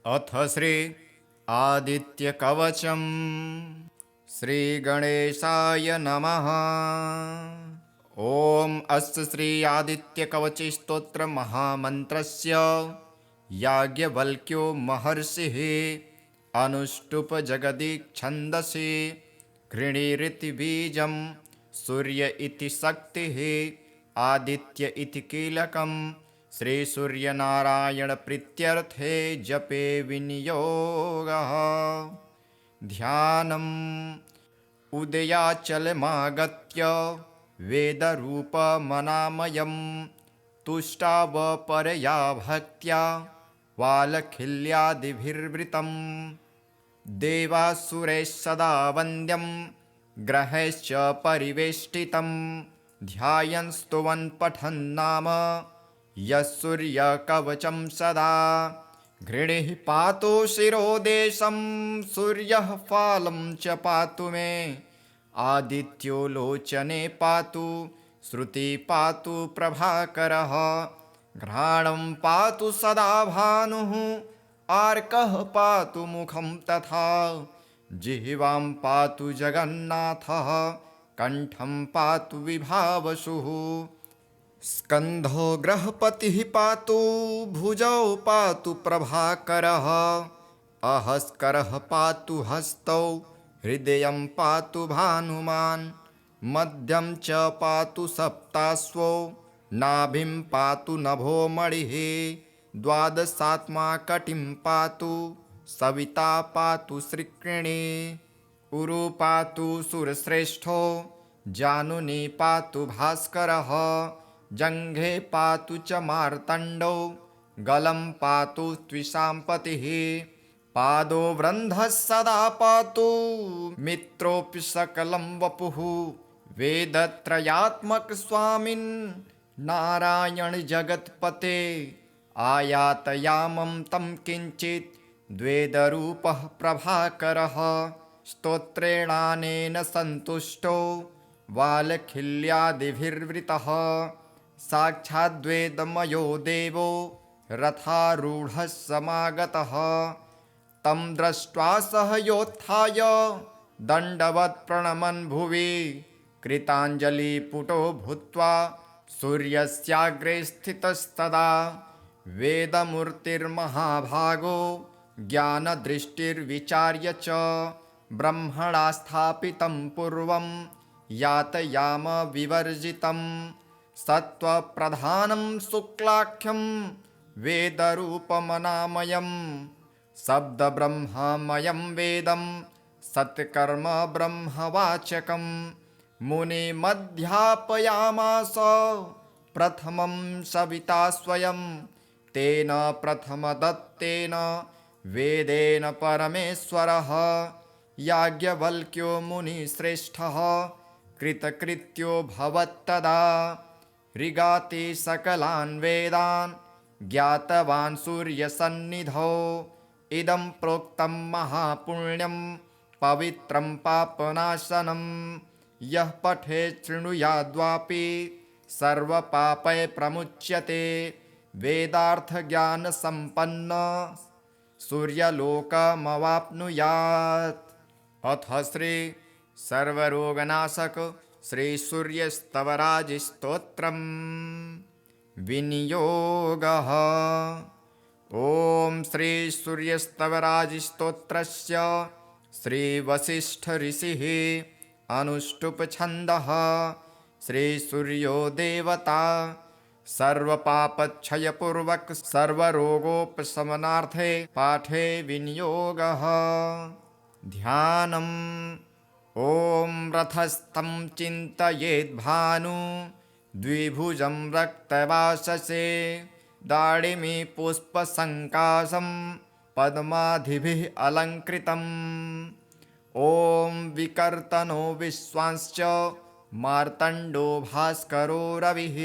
अथ श्री आदित्यकवचम् श्रीगणेशाय नमः। ॐ अस्य श्री आदित्यकवचस्तोत्रमहामन्त्रस्य याज्ञवल्क्यो महर्षिः अनुष्टुप् जगदीच्छन्दसि घृणीरिति बीजं सूर्य इति शक्तिः आदित्य इति कीलकम् श्रीसूर्यनारायणप्रीत्यर्थे जपे विनियोगः। ध्यानम् उदयाचलमागत्य वेदरूपमनामयं तुष्टावपरया भक्त्या वालखिल्यादिभिर्वृतं देवासुरैः सदा वन्द्यं ग्रहैश्च परिवेष्टितं ध्यायन् स्तुवन् पठन् नाम यः सूर्यकवचं सदा घृणिः पातु शिरोदेशं सूर्यः फालं च पातु मे आदित्यो लोचने पातु श्रुति पातु प्रभाकरः घ्राणं पातु सदा भानुः आर्कः पातु मुखं तथा जिह्वां पातु जगन्नाथः कण्ठं पातु विभावसुः स्कन्धो ग्रहपतिः पातु भुजौ पातु प्रभाकरः अहस्करः पातु हस्तौ हृदयं पातु भानुमान् मध्यं च पातु सप्ताश्वो नाभिं पातु नभो मणिः द्वादशात्मा कटिं पातु सविता पातु श्रिक्रिणी उरु पातु सुरश्रेष्ठो जानुनी पातु भास्करः जङ्घे पातु च मार्तण्डो गलं पातु त्विषाम्पतिः पादो वृन्धः सदा पातु मित्रोऽपि सकलं वपुः वेदत्रयात्मक स्वामिन् नारायण जगत्पते आयातयामं तं किञ्चित् द्वेदरूपः प्रभाकरः स्तोत्रेणानेन सन्तुष्टो वालखिल्यादिभिर्वृतः साक्षाद्वेदमयो देवो रथारूढः समागतः तं दृष्ट्वा सह योत्थाय दण्डवत् प्रणमन् भुवि कृताञ्जलिपुटो भूत्वा सूर्यस्याग्रे स्थितस्तदा वेदमूर्तिर्महाभागो ज्ञानदृष्टिर्विचार्य च ब्रह्मणा स्थापितं पूर्वं यातयाम विवर्जितं सत्त्वप्रधानं शुक्लाख्यं वेदरूपमनामयं शब्दब्रह्ममयं वेदं सत्कर्म ब्रह्मवाचकं मुनिमध्यापयामास प्रथमं सविता स्वयं तेन प्रथमदत्तेन वेदेन परमेश्वरः याज्ञवल्क्यो मुनिश्रेष्ठः कृतकृत्यो भवत्तदा ऋगाति सकलान् वेदान् ज्ञातवान् सूर्यसन्निधौ इदं प्रोक्तं महापुण्यं पवित्रं पापनाशनं यः पठेत् शृणुयाद्वापि सर्वपापै प्रमुच्यते वेदार्थज्ञानसम्पन्न सूर्यलोकमवाप्नुयात्। अथ श्री सर्वरोगनाशक श्री सूर्यस्तवराजस्तोत्रम् विनियोगः। ॐ श्री सूर्यस्तवराजस्तोत्रस्य श्री वसिष्ठ ऋषिः अनुष्टुप् छन्दः श्री सूर्यो देवता सर्वपापक्षयपूर्वक सर्वरोगोपशमनार्थे पाठे विनियोगः। ध्यानम् ॐ रथस्थं चिन्तयेद्भानु द्विभुजं रक्तवाससे दाडिमी पुष्पसङ्काशं पद्मादिभिः अलङ्कृतम् ॐ विकर्तनो विश्वांश्च मार्तण्डो भास्करो रविः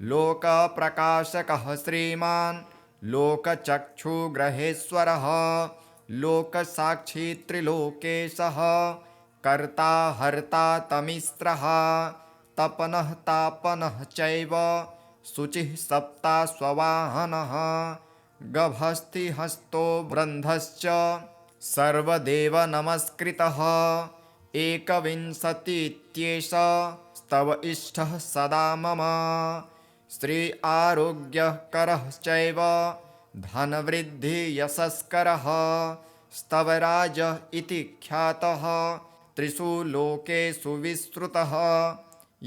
लोकप्रकाशकः श्रीमान् लोकचक्षुग्रहेश्वरः लोकसाक्षी त्रिलोकेशः कर्ता हर्ता तमिस्रः तपनः तापनः चैव शुचिः सप्ताश्ववाहनः गभस्तिहस्तो वृन्धश्च सर्वदेव नमस्कृतः एकविंशतित्येष स्तव इष्टः सदा मम श्री आरोग्यकरः चैव धनवृद्धियशस्करः स्तवराज इति ख्यातः त्रिषु लोकेषु विस्तृतः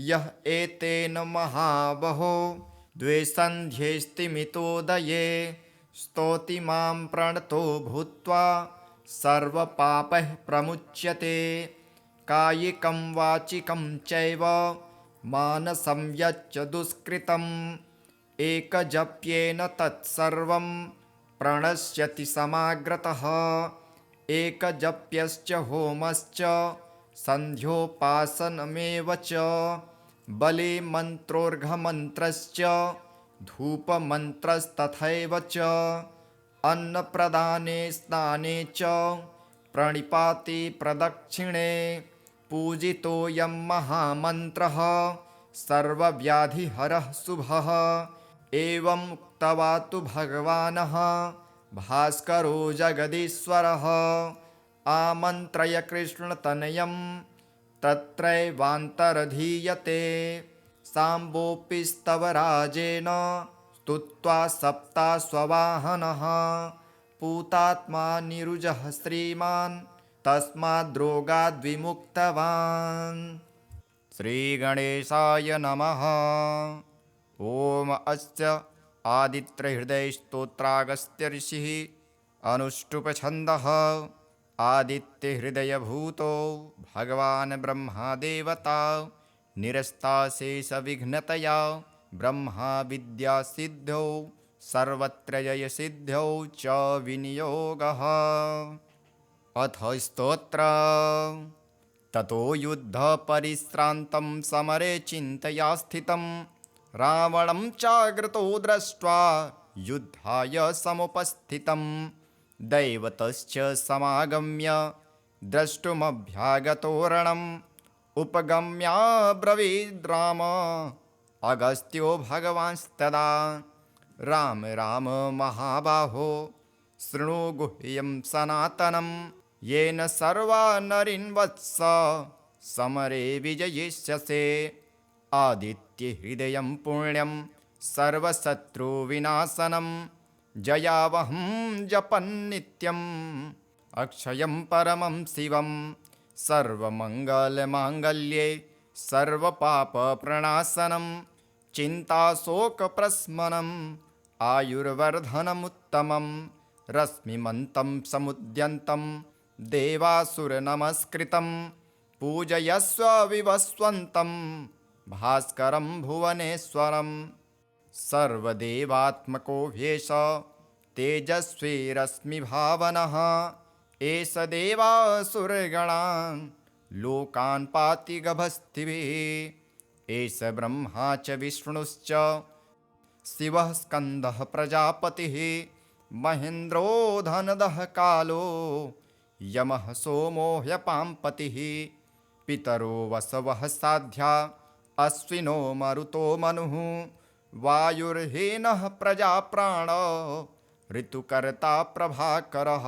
यः एतेन महाबहो द्विसन्ध्येस्तिमितोदये स्तौति मां प्रणतो भूत्वा सर्वपापैः प्रमुच्यते कायिकं वाचिकं चैव मानसं यच्च दुष्कृतम् एकजप्येन तत्सर्वं प्रणश्यति समाग्रतः एकजप्यश्च होमश्च सन्ध्योपासनमेव च बले मन्त्रोर्घमन्त्रश्च धूपमन्त्रस्तथैव च अन्नप्रदाने स्नाने च प्रणिपाते प्रदक्षिणे पूजितोऽयं महामन्त्रः सर्वव्याधिहरः शुभः एवम् उक्त्वा तु भगवानः भास्करो जगदीश्वरः आमन्त्रय कृष्णतनयं तत्रैवान्तरधीयते साम्बोऽपि स्तवराजेन स्तुत्वा सप्ताश्ववाहनः पूतात्मा निरुजः श्रीमान् तस्माद्रोगाद्विमुक्तवान्। श्रीगणेशाय नमः। ॐ अस्य आदित्यहृदयस्तोत्रागस्त्य ऋषिः अनुष्टुप्छन्दः आदित्यहृदयभूतो भगवान् ब्रह्मादेवता निरस्ताशेषविघ्नतया ब्रह्मा विद्यासिद्ध्यौ सर्वत्र जयसिद्ध्यौ च विनियोगः। अथ स्तोत्र ततो युद्धपरिश्रान्तं समरे चिन्तया स्थितं रावणं चाग्रतो दृष्ट्वा युद्धाय समुपस्थितं दैवतश्च समागम्य द्रष्टुमभ्यागतोरणम् उपगम्याब्रवीद् राम अगस्त्यो भगवांस्तदा राम राम महाबाहो शृणु गुह्यं सनातनं येन सर्वा नरीन् वत्स समरे विजयिष्यसे आदित्यहृदयं पुण्यं सर्वशत्रुविनाशनं जयावहं जपन्नित्यम् अक्षयं परमं शिवं सर्वमङ्गलमाङ्गल्ये सर्वपापप्रणाशनं चिन्ताशोकप्रशमनम् आयुर्वर्धनमुत्तमं रश्मिमन्तं समुद्यन्तं देवासुरनमस्कृतं पूजयस्व विवस्वन्तं भास्करं भुवनेश्वरं सर्वदेवात्मको ह्येष तेजस्वी रश्मिभावनः एष देवासुरगणान् लोकान् पाति गभस्तिभिः एष ब्रह्मा च विष्णुश्च शिवः स्कन्दः प्रजापतिः महेन्द्रो धनदः कालो यमः सोमो ह्यपाम्पतिः पितरो वसवः साध्या अश्विनो मरुतो मनुः वायुर्हीनः प्रजाप्राण ऋतुकर्ता प्रभाकरः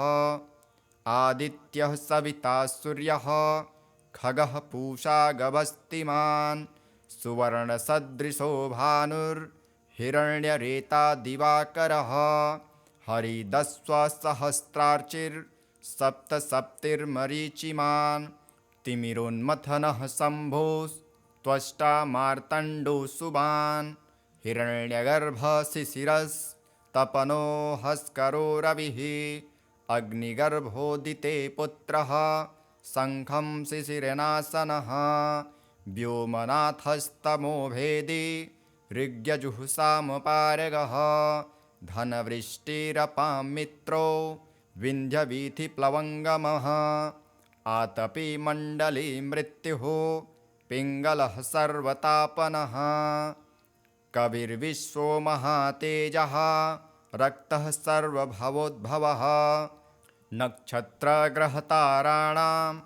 आदित्यः सविता सूर्यः खगः पूषा गभस्तिमान् सुवर्णसदृशो भानुर्हिरण्यरेता दिवाकरः हरिदस्वसहस्रार्चिर्सप्तसप्तिर्मरीचिमान् तिमिरोन्मथनः शम्भोस्त्वष्टा मार्तण्डोऽसुबान् हिरण्यगर्भशिशिरस्तपनो हस्करो रविः अग्निगर्भोदिते पुत्रः शङ्खं शिशिरनाशनः व्योमनाथस्तमो भेदी ऋग्यजुःसामपारगः धनवृष्टिरपां मित्रो विन्ध्यवीथिप्लवङ्गमः आतपी मण्डली मृत्युः पिङ्गलः सर्वतापनः कविर्विश्वो महातेजः रक्तः सर्वभवोद्भवः नक्षत्रग्रहताराणाम्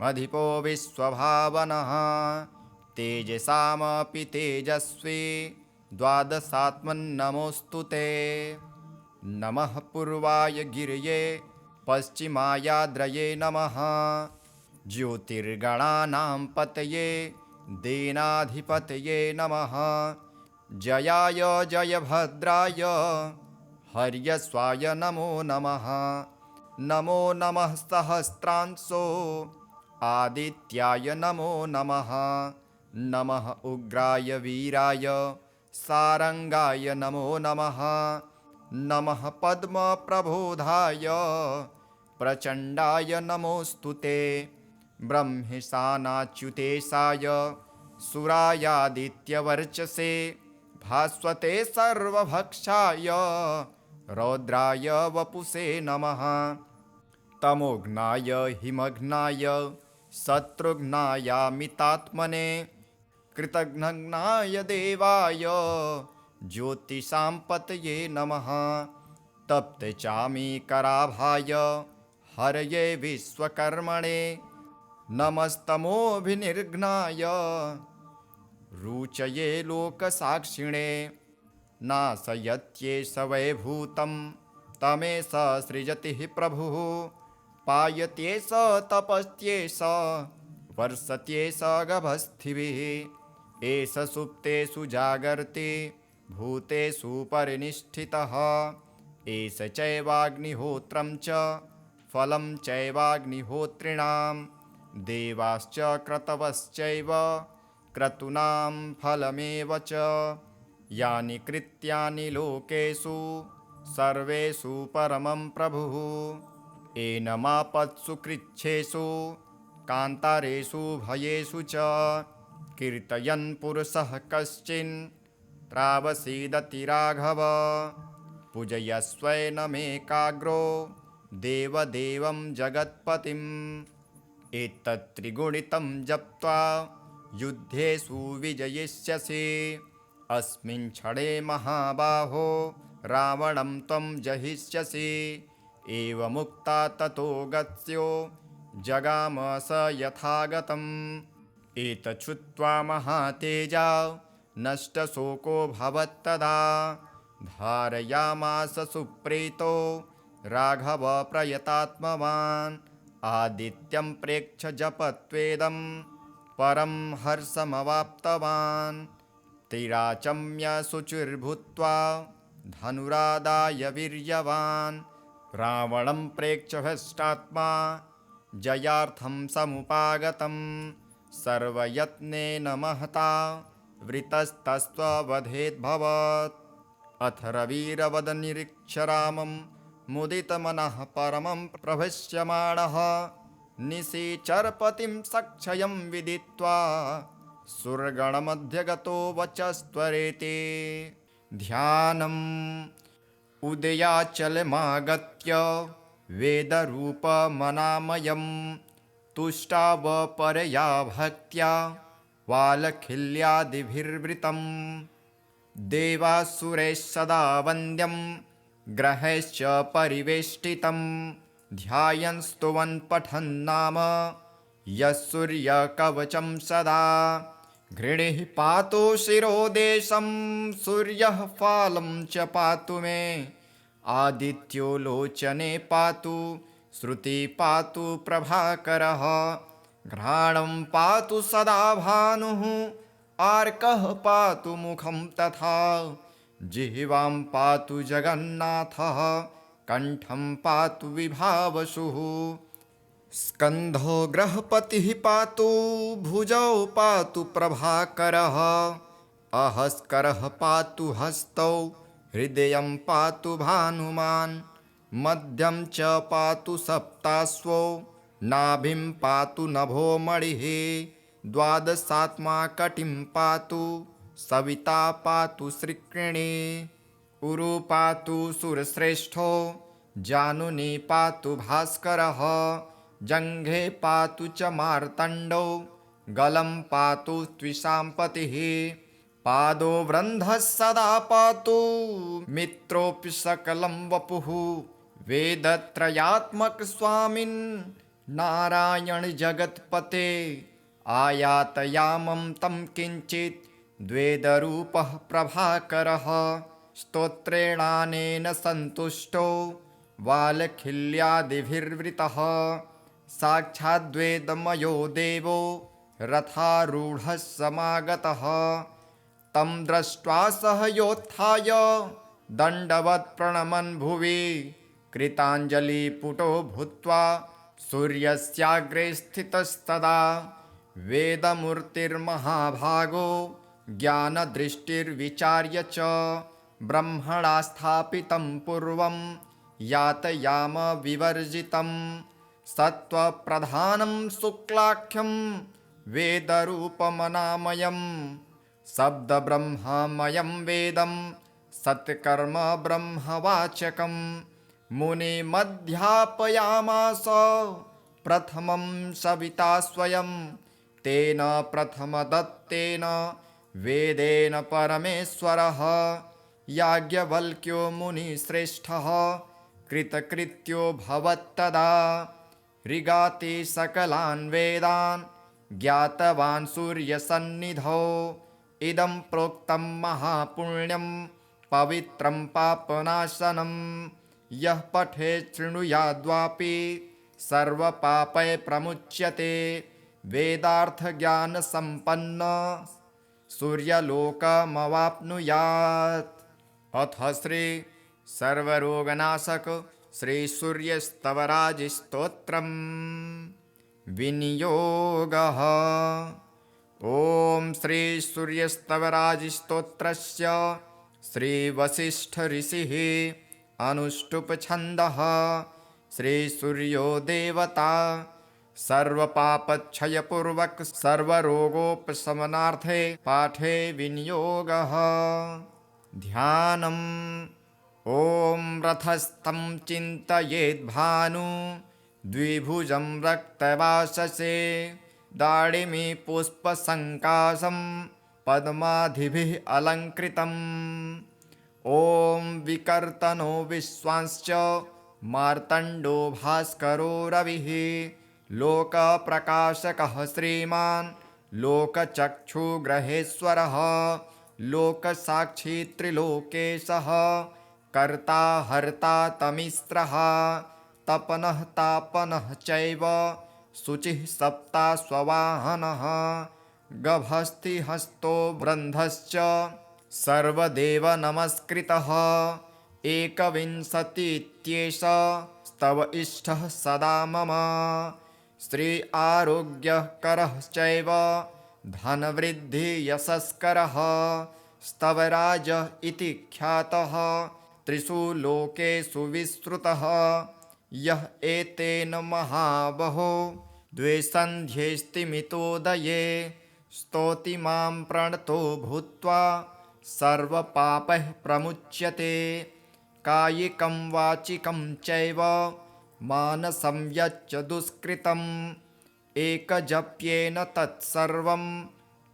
अधिपो विश्वभावनः तेजसामपि तेजस्वी द्वादशात्मन्नमोऽस्तु ते। नमः पूर्वाय गिरये पश्चिमायाद्रये नमः। ज्योतिर्गणानां पतये दीनाधिपतये नमः। जयाय जयभद्राय हर्यस्वाय नमो नमः। नमो नमः सहस्रांशो आदित्याय नमो नमः। नमः उग्राय वीराय सारंगाय नमो नमः। नमः पद्मप्रबोधाय प्रचण्डाय नमोऽस्तुते। ब्रह्मेशानाच्युतेशाय सुरायादित्यवर्चसे भास्वते सर्वभक्षाय रौद्राय वपुषे नमः। तमोघ्नाय हिमघ्नाय शत्रुघ्नायामितात्मने कृतघ्नाय देवाय ज्योतिषां पतये नमः। तप्तचामीकराभाय हरये विश्वकर्मणे नमस्तमोभिनिर्घ्नाय रुचये लोकसाक्षिणे। नाशयत्येष वैभूतं तमेष सृजति प्रभुः। पायत्येष तपस्त्येष वर्षत्येष गभस्थिभिः। एष सुप्तेषु जागर्ति भूतेषु परिनिष्ठितः। एष चैवाग्निहोत्रं च फलं चैवाग्निहोत्रिणां। देवाश्च क्रतवश्चैव क्रतूनां फलमेव च। यानि कृत्यानि लोकेषु सर्वेषु परमं प्रभुः। एनमापत्सु कृच्छ्रेषु कान्तारेषु भयेषु च। कीर्तयन् पुरुषः कश्चिन् प्रावसीदति राघव। पूजयस्वैनमेकाग्रो देवदेवं जगत्पतिम्। एतत्त्रिगुणितं जप्त्वा युद्धेषु विजयिष्यसि। अस्मिन् क्षणे महाबाहो रावणं त्वं जहिष्यसि। एवमुक्ता ततो गत्स्यो जगाम स यथागतम्। एतच्छ्रुत्वा महातेजा नष्टशोको भवत्तदा। धारयामास सुप्रीतो राघव प्रयतात्मवान्। आदित्यं प्रेक्ष्य जपत्वेदं परं हर्षमवाप्तवान्। तिराचम्य शुचिर्भूत्वा धनुरादाय वीर्यवान्। रावणं प्रेक्ष्य हृष्टात्मा जयार्थं समुपागतं। सर्वयत्नेन महता वृतस्तस्त्ववधेद्भवत्। अथ रविरवदनिरीक्ष्य रामं मुदितमनः परमं प्रभष्यमाणः। निशिचरपतिं सक्षयं विदित्वा सुरगणमध्यगतो वचस्त्वरेति। ध्यानम् उदयाचलमागत्य वेदरूपमनामयं। तुष्टावपरया भक्त्या वालखिल्यादिभिर्वृतं। देवासुरैः सदा वन्द्यं ग्रहैश्च परिवेष्टितं। ध्यायन् स्तुवन् पठन् नाम यः सूर्यकवचं सदा। घृणिः पातु शिरोदेशं सूर्यः फालं च पातु मे। आदित्यो लोचने पातु श्रुति पातु प्रभाकरः। घ्राणं पातु सदा भानुः आर्कः पातु मुखं तथा। जिह्वां पातु जगन्नाथः कण्ठं पातु विभावसुः। स्कन्धो ग्रहपतिः पातु भुजौ पातु प्रभाकरः। अहस्करः पातु हस्तौ हृदयं पातु भानुमान्। मध्यं च पातु सप्ताश्वो नाभिं पातु नभो मणिः। द्वादशात्मा कटिं पातु सविता पातु श्रिक्रिणी। उरु पातु सुरश्रेष्ठो जानुनी पातु भास्करः। जङ्घे पातु च मार्तण्डो गलं पातु त्विषाम्पतिः। पादो वृन्धः सदा पातु मित्रोऽपि सकलं वपुः। वेदत्रयात्मक स्वामिन् नारायण जगत्पते। आयातयामं तं किञ्चित् द्वेदरूपः प्रभाकरः। स्तोत्रेणानेन सन्तुष्टो वालखिल्यादिभिर्वृतः साक्षाद्वेदमयो देवो रथारूढः समागतः तं दृष्ट्वा सह योत्थाय दण्डवत् प्रणमन् भुवि कृताञ्जलिपुटो भूत्वा सूर्यस्याग्रे स्थितस्तदा वेदमूर्तिर्महाभागो ज्ञानदृष्टिर्विचार्य च ब्रह्मणा स्थापितं पूर्वं यातयाम विवर्जितं सत्त्वप्रधानं शुक्लाख्यं वेदरूपमनामयं शब्दब्रह्ममयं वेदं सत्कर्म ब्रह्मवाचकं मुनिमध्यापयामास प्रथमं सविता स्वयं तेन प्रथमदत्तेन वेदेन परमेश्वरः याज्ञवल्क्यो मुनिश्रेष्ठः कृतकृत्यो भवत्तदा ऋगाति सकलान् वेदान् ज्ञातवान् सूर्यसन्निधौ इदं प्रोक्तं महापुण्यं पवित्रं पापनाशनं यः पठेत् शृणुयाद्वापि सर्वपापै प्रमुच्यते वेदार्थज्ञानसम्पन्न सूर्यलोकमवाप्नुयात्। अथ श्री सर्वरोगनाशक श्री सूर्यस्तवराजस्तोत्रम् विनियोगः। ॐ श्री सूर्यस्तवराजस्तोत्रस्य श्री वसिष्ठ ऋषिः अनुष्टुप् छन्दः। श्री सूर्यो देवता सर्वपापक्षयपूर्वक सर्वरोगोपशमनार्थे पाठे विनियोगः। ध्यानम्। ॐ रथस्थं चिन्तयेद्भानु द्विभुजं रक्तवाससे दाडिमी पुष्पसङ्काशं पद्मादिभिः अलङ्कृतम्। ॐ विकर्तनो विश्वांश्च मार्तण्डो भास्करो रविः लोकप्रकाशकः श्रीमान् लोकचक्षुग्रहेश्वरः लोकसाक्षी त्रिलोकेशः कर्ता हर्ता तमिस्रः तपनः तापनः चैव शुचिः सप्ताश्ववाहनः गभस्तिहस्तो वृन्धश्च सर्वदेव नमस्कृतः एकविंशतित्येष स्तव इष्टः सदा मम श्री आरोग्यः करः चैव धनवृद्धियशस्करः स्तवराजः इति ख्यातः त्रिषु लोकेषु विस्तृतः यः एतेन महाबहो द्विसन्ध्येस्तिमितोदये स्तौति मां प्रणतो भूत्वा सर्वपापैः प्रमुच्यते कायिकं वाचिकं चैव मानसं यच्च दुष्कृतम् एकजप्येन तत्सर्वं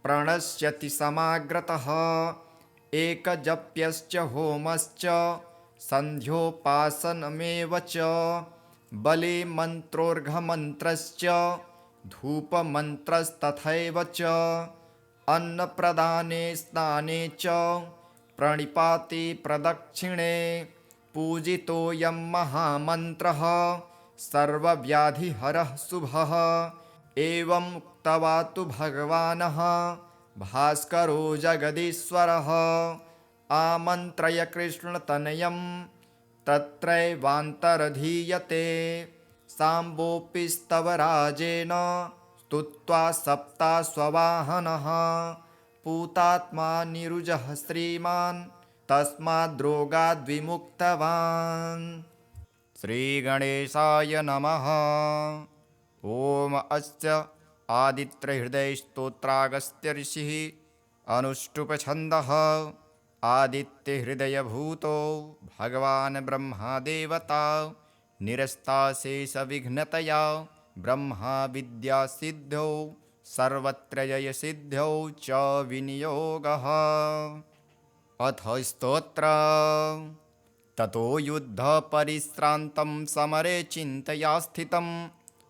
प्रणश्यति समाग्रतः एकजप्यश्च होमश्च सन्ध्योपासनमेव च बलिमन्त्रोर्घमन्त्रश्च धूपमन्त्रस्तथैव च अन्नप्रदाने स्नाने च प्रणिपाति प्रदक्षिणे पूजितोऽयं महामन्त्रः सर्वव्याधिहरः शुभः एवम् उक्त्वा तु भगवानः भास्करो जगदीश्वरः आमन्त्रय कृष्णतनयं तत्रैवान्तरधीयते साम्बोऽपि स्तवराजेन स्तुत्वा सप्ताश्ववाहनः पूतात्मा निरुजः श्रीमान् तस्माद्रोगाद्विमुक्तवान्। श्रीगणेशाय नमः। ॐ अस्य आदित्यहृदयस्तोत्रागस्त्य ऋषिः अनुष्टुप् छन्दः आदित्यहृदयभूतो भगवान् ब्रह्मदेवता निरस्ताशेषविघ्नतया ब्रह्मा विद्यासिद्ध्यौ सर्वत्र जयसिद्ध्यौ च विनियोगः। अथ स्तोत्र। ततो युद्धपरिश्रान्तं समरे चिन्तया स्थितं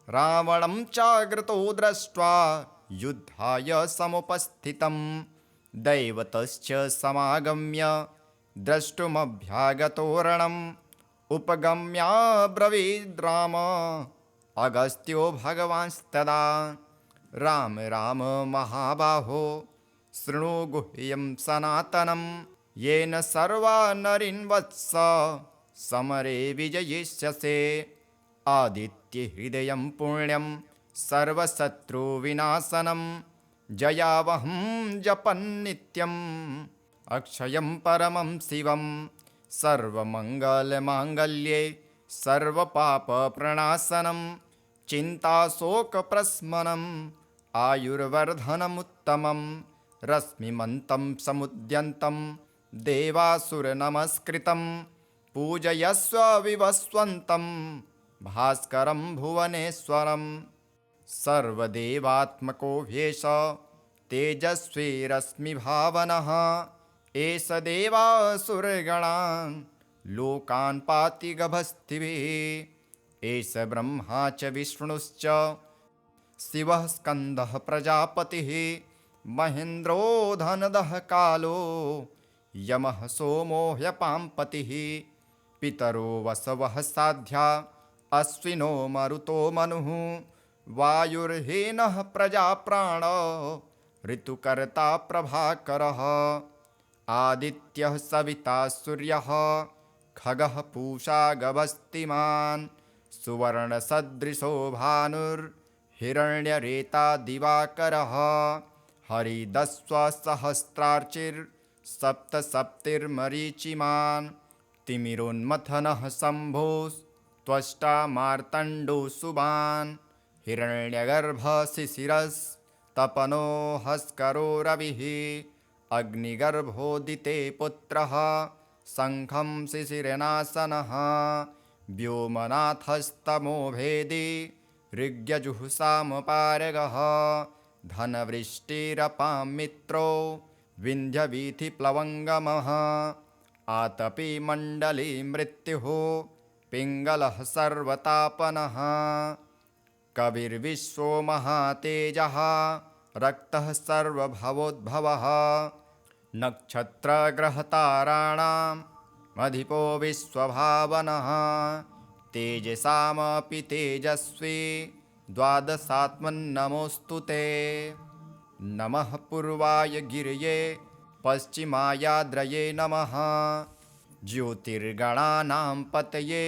रावणं चाग्रतो दृष्ट्वा युद्धाय समुपस्थितं दैवतश्च समागम्य द्रष्टुमभ्यागतोरणम् उपगम्याब्रवीद् राम अगस्त्यो भगवांस्तदा राम राम महाबाहो शृणु गुह्यं सनातनं येन सर्वा नरीन् वत्स समरे विजयिष्यसे आदित्यहृदयं पुण्यं सर्वशत्रुविनाशनं जयावहं जपन्नित्यम् अक्षयं परमं शिवं सर्वमङ्गलमाङ्गल्ये सर्वपापप्रणाशनं चिन्ताशोकप्रशमनम् आयुर्वर्धनमुत्तमं रश्मिमन्तं समुद्यन्तं देवासुरनमस्कृतं पूजयस्व विवस्वन्तं भास्करं भुवनेश्वरं सर्वदेवात्मको ह्येष तेजस्वी रश्मिभावनः एष देवासुरगणान् लोकान् पाति गभस्तिभिः एष ब्रह्मा च विष्णुश्च शिवः स्कन्दः प्रजापतिः महेन्द्रो धनदः कालो यमः सोमो ह्यपाम्पतिः पितरो वसवः साध्या अश्विनो मरुतो मनुः वायुर्हीनः प्रजाप्राण ऋतुकर्ता प्रभाकरः आदित्यः सविता सूर्यः खगः पूषा गभस्तिमान् सुवर्णसदृशो भानुर्हिरण्यरेता दिवाकरः हरिदस्वसहस्रार्चिर्सप्तसप्तिर्मरीचिमान् तिमिरोन्मथनः शम्भोस्त्वष्टा मार्तण्डो सुबान् हिरण्यगर्भशिशिरस्तपनो हस्करो रविः अग्निगर्भोदिते पुत्रः शङ्खं शिशिरनाशनः व्योमनाथस्तमो भेदी ऋग्यजुःसामपारगः धनवृष्टिरपां मित्रो विन्ध्यवीथिप्लवङ्गमः आतपी मण्डली मृत्युः पिङ्गलः सर्वतापनः कविर्विश्वो महातेजः रक्तः सर्वभवोद्भवः नक्षत्रग्रहताराणाम् अधिपो विश्वभावनः तेजसामपि तेजस्वी द्वादशात्मन्नमोऽस्तु ते नमः पूर्वाय गिरये पश्चिमायाद्रये नमः ज्योतिर्गणानां पतये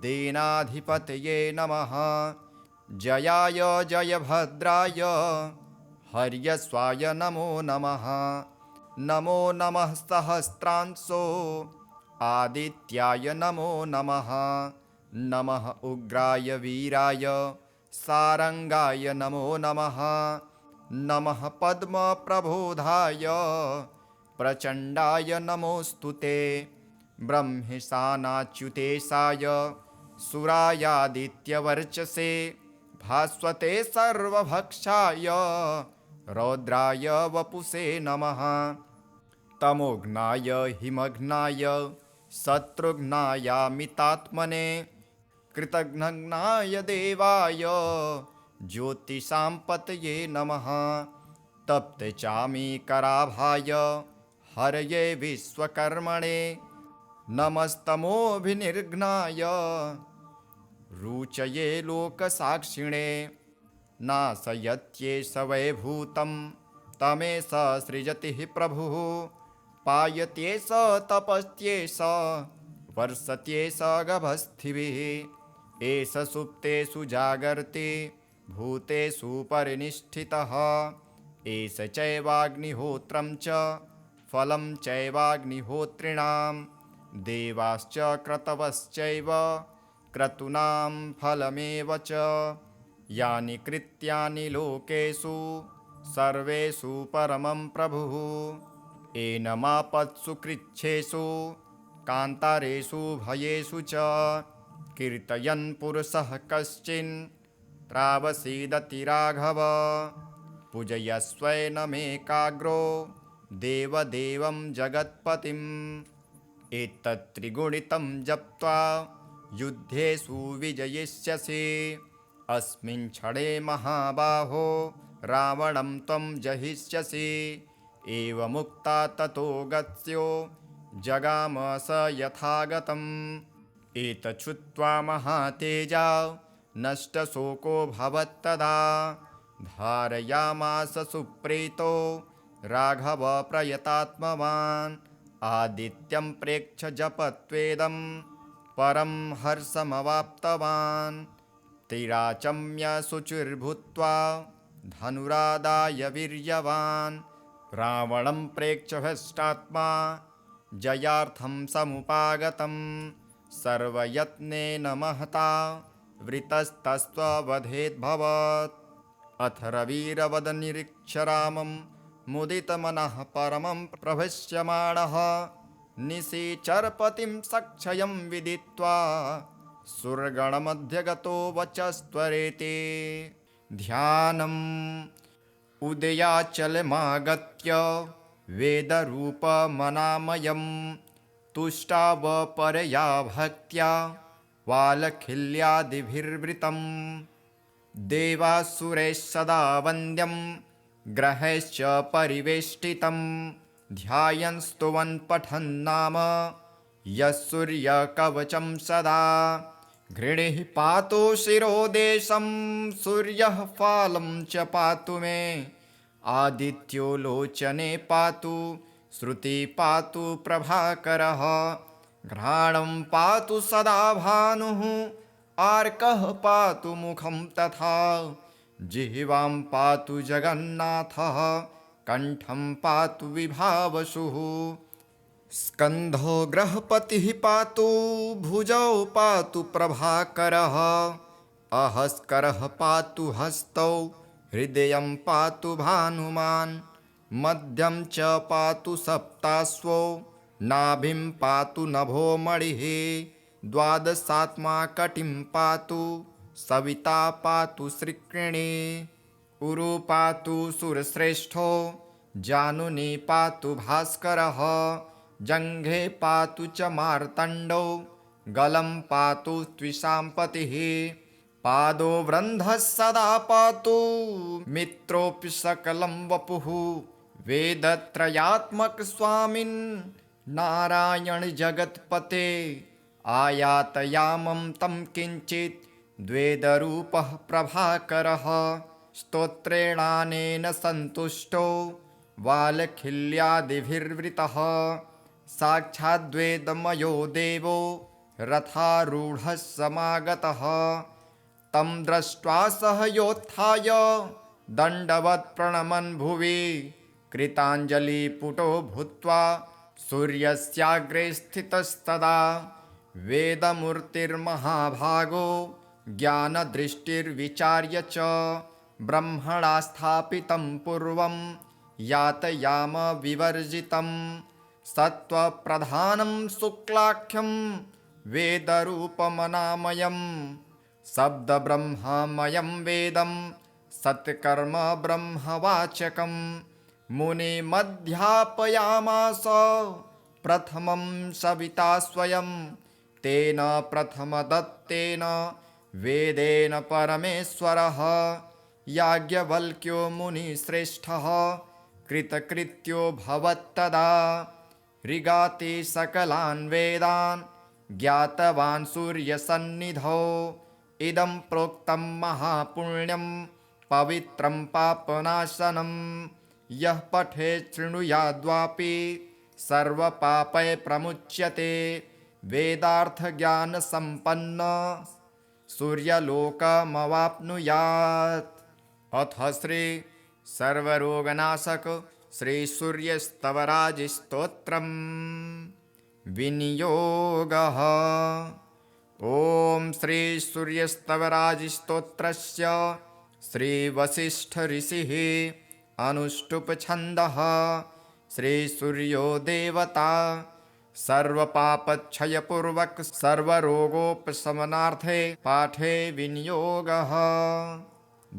दीनाधिपतये नमः जयाय जयभद्राय हर्यस्वाय नमो नमः नमो नमः सहस्रांशो आदित्याय नमो नमः नमः उग्राय वीराय सारंगाय नमो नमः नमः पद्मप्रबोधाय प्रचण्डाय नमोऽस्तु ते ब्रह्मेशानाच्युतेशाय सुरायादित्यवर्चसे भास्वते सर्वभक्षाय रौद्राय वपुषे नमः तमोघ्नाय हिमघ्नाय शत्रुघ्नायामितात्मने कृतघ्नाय देवाय ज्योतिषां पतये नमः तप्तचामीकराभाय हरये विश्वकर्मणे नमस्तमोभिनिर्घ्नाय रुचये लोकसाक्षिणे नाशयत्येष वैभूतं तमेष सृजति प्रभुः पायत्येष तपस्त्येष वर्षत्येष गभस्थिभिः एष सुप्तेषु जागर्ति भूतेषु परिनिष्ठितः एष चैवाग्निहोत्रं च फलं चैवाग्निहोत्रिणां देवाश्च क्रतवश्चैव क्रतूनां फलमेव च यानि कृत्यानि लोकेषु सर्वेषु परमं प्रभुः एनमापत्सु कृच्छ्रेषु कान्तारेषु भयेषु च कीर्तयन् पुरुषः कश्चिन् प्रावसीदति राघव पूजयस्वैनमेकाग्रो देवदेवं जगत्पतिम् एतत्त्रिगुणितं जप्त्वा युद्धेषु विजयिष्यसि अस्मिन् क्षणे महाबाहो रावणं त्वं जहिष्यसि एवमुक्ता ततो गत्स्यो जगाम स यथागतम्। एतच्छ्रुत्वा महातेजा नष्टशोको भवत्तदा। धारयामास सुप्रीतो राघव प्रयतात्मवान्। आदित्यं प्रेक्ष्य जपत्वेदं परं हर्षमवाप्तवान्। तिराचम्य शुचिर्भूत्वा धनुरादाय वीर्यवान्। रावणं प्रेक्ष्य हृष्टात्मा जयार्थं समुपागतं। सर्वयत्नेन महता वृतस्तस्त्ववधेद्भवत्। अथ रविरवदनिरीक्ष्य रामं मुदितमनः परमं प्रभष्यमाणः। निशिचरपतिं सक्षयं विदित्वा सुरगणमध्यगतो वचस्त्वरेति। ध्यानम् उदयाचलमागत्य वेदरूपमनामयं। तुष्टावपरया भक्त्या वालखिल्यादिभिर्वृतम्। देवासुरैः सदा वन्द्यं ग्रहैश्च परिवेष्टितं। ध्यायन् स्तुवन् पठन् नाम यः सूर्यकवचं सदा। घृणिः पातु शिरोदेशं सूर्यः फालं च पातु मे। आदित्यो लोचने पातु श्रुति पातु प्रभाकरः। घ्राणं पातु सदा भानुः आर्कः पातु मुखं तथा। जिह्वां पातु जगन्नाथः कण्ठं पातु विभावसुः। स्कन्धो ग्रहपतिः पातु भुजौ पातु प्रभाकरः। अहस्करः पातु हस्तौ हृदयं पातु भानुमान्। मध्यं च पातु सप्ताश्वो नाभिं पातु नभो मणिः। द्वादशात्मा कटिं पातु सविता पातु श्रिक्रिणी। उरु पातु सुरश्रेष्ठो जानुनी पातु भास्करः। जङ्घे पातु च मार्तण्डो गलं पातु त्विषाम्पतिः। पादो वृन्धः सदा पातु मित्रोऽपि सकलं वपुः। वेदत्रयात्मक स्वामिन् नारायण जगत्पते। आयातयामं तं किञ्चित् द्वेदरूपः प्रभाकरः। स्तोत्रेणानेन सन्तुष्टो वालखिल्यादिभिर्वृतः। साक्षाद्वेदमयो देवो रथारूढः समागतः। तं दृष्ट्वा सह योत्थाय दण्डवत् प्रणमन् भुवि। कृताञ्जलिपुटो भूत्वा सूर्यस्याग्रे स्थितस्तदा। वेदमूर्तिर्महाभागो ज्ञानदृष्टिर्विचार्य च। ब्रह्मणा स्थापितं पूर्वं यातयाम विवर्जितं। सत्त्वप्रधानं शुक्लाख्यं वेदरूपमनामयं। शब्दब्रह्ममयं वेदं सत्कर्म ब्रह्मवाचकं। मुनिमध्यापयामास प्रथमं सविता स्वयं। तेन प्रथमदत्तेन वेदेन परमेश्वरः। याज्ञवल्क्यो मुनिश्रेष्ठः कृतकृत्यो भवत्तदा। ऋगाति सकलान् वेदान् ज्ञातवान् सूर्यसन्निधौ। इदं प्रोक्तं महापुण्यं पवित्रं पापनाशनं। यः पठेत् शृणुयाद्वापि सर्वपापैः प्रमुच्यते। वेदार्थज्ञानसम्पन्न सूर्यलोकमवाप्नुयात्। अथ श्री सर्वरोगनाशक श्री सूर्यस्तवराजस्तोत्रम् विनियोगः। ॐ श्री सूर्यस्तवराजस्तोत्रस्य श्री वसिष्ठ ऋषिः अनुष्टुप् छन्दः। श्री सूर्यो देवता सर्वपापक्षयपूर्वक सर्वरोगोपशमनार्थे पाठे विनियोगः।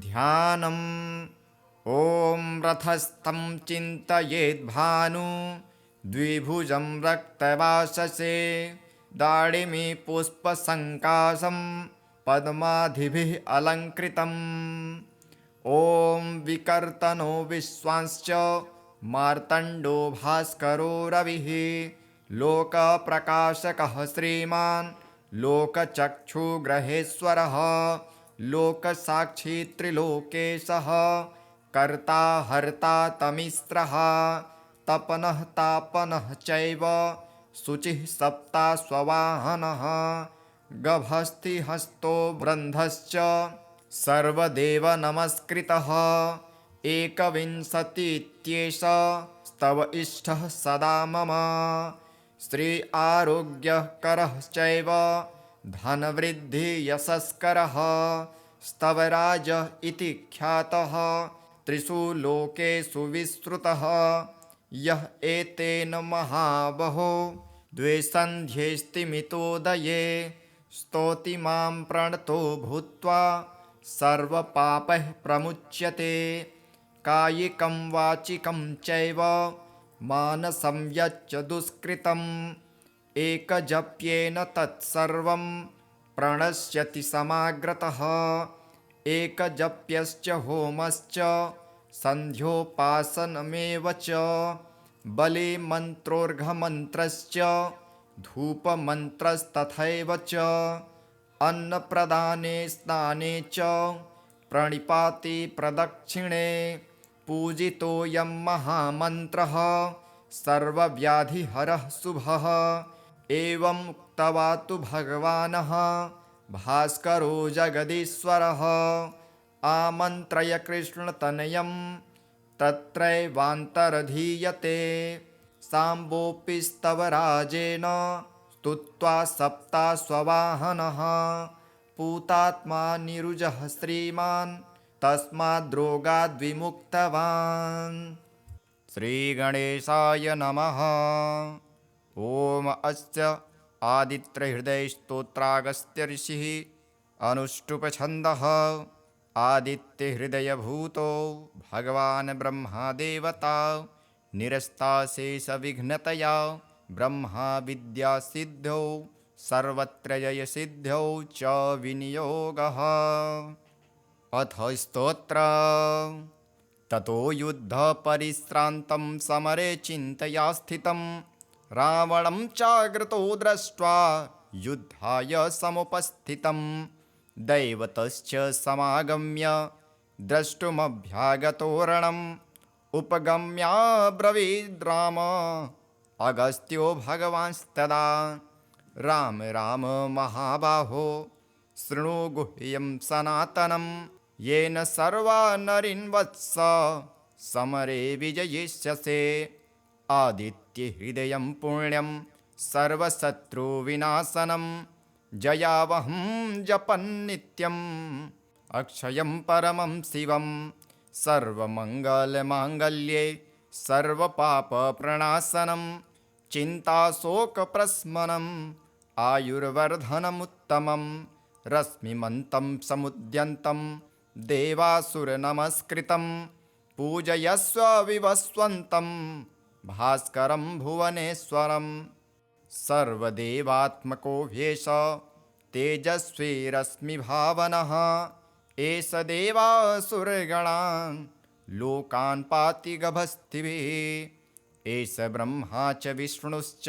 ध्यानम् ॐ रथस्थं चिन्तयेद्भानु द्विभुजं रक्तवाससे। दाडिमी पुष्पसङ्काशं पद्मादिभिः अलङ्कृतम्। ॐ विकर्तनो विश्वांश्च मार्तण्डो भास्करो रविः। लोकप्रकाशकः श्रीमान् लोकचक्षुग्रहेश्वरः लोकसाक्षी त्रिलोकेशः कर्ता हर्ता तमिस्रः तपनः तापनः चैव शुचिः सप्ताश्ववाहनः गभस्तिहस्तो वृन्धश्च सर्वदेव नमस्कृतः एकविंशतित्येष स्तव इष्टः सदा मम श्री आरोग्यकरः चैव धनवृद्धियशस्करः स्तवराज इति ख्यातः त्रिषु लोकेषु विस्तृतः यः एतेन महाबहो द्विसन्ध्येस्तिमितोदये स्तौति मां प्रणतो भूत्वा सर्वपापैः प्रमुच्यते कायिकं वाचिकं चैव मानसं यच्च दुष्कृतम् एकजप्येन तत्सर्वं प्रणश्यति समाग्रतः एकजप्यश्च होमश्च सन्ध्योपासनमेव च बलिमन्त्रोर्घमन्त्रश्च धूपमन्त्रस्तथैव च अन्नप्रदाने स्नाने च प्रणिपाति प्रदक्षिणे पूजितोऽयं महामन्त्रः सर्वव्याधिहरः शुभः एवम् उक्त्वा तु भगवानः भास्करो जगदीश्वरः आमन्त्रय कृष्णतनयं तत्रैवान्तरधीयते साम्बोऽपि स्तवराजेन स्तुत्वा सप्ताश्ववाहनः पूतात्मा निरुजः श्रीमान् तस्माद्रोगाद्विमुक्तवान्। श्रीगणेशाय नमः। ॐ अस्य आदित्यहृदयस्तोत्रागस्त्य ऋषिः अनुष्टुप्छन्दः आदित्यहृदयभूतो भगवान् ब्रह्मादेवता निरस्ताशेषविघ्नतया ब्रह्मा विद्यासिद्ध्यौ सर्वत्र जयसिद्ध्यौ च विनियोगः। अथ स्तोत्र ततो युद्धपरिश्रान्तं समरे चिन्तया स्थितं रावणं चाग्रतो दृष्ट्वा युद्धाय समुपस्थितं दैवतश्च समागम्य द्रष्टुमभ्यागतोरणम् उपगम्याब्रवीद् राम अगस्त्यो भगवांस्तदा राम राम महाबाहो शृणु गुह्यं सनातनं येन सर्वा नरीन् वत्स समरे विजयिष्यसे आदित्यहृदयं पुण्यं सर्वशत्रुविनाशनं जयावहं जपन्नित्यम् अक्षयं परमं शिवं सर्वमङ्गलमाङ्गल्ये सर्वपापप्रणाशनं चिन्ताशोकप्रशमनम् आयुर्वर्धनमुत्तमं रश्मिमन्तं समुद्यन्तं देवासुरनमस्कृतं पूजयस्व विवस्वन्तं भास्करं भुवनेश्वरं सर्वदेवात्मको ह्येष तेजस्वी रश्मिभावनः एष देवासुरगणान् लोकान् पाति गभस्तिभिः एष ब्रह्मा च विष्णुश्च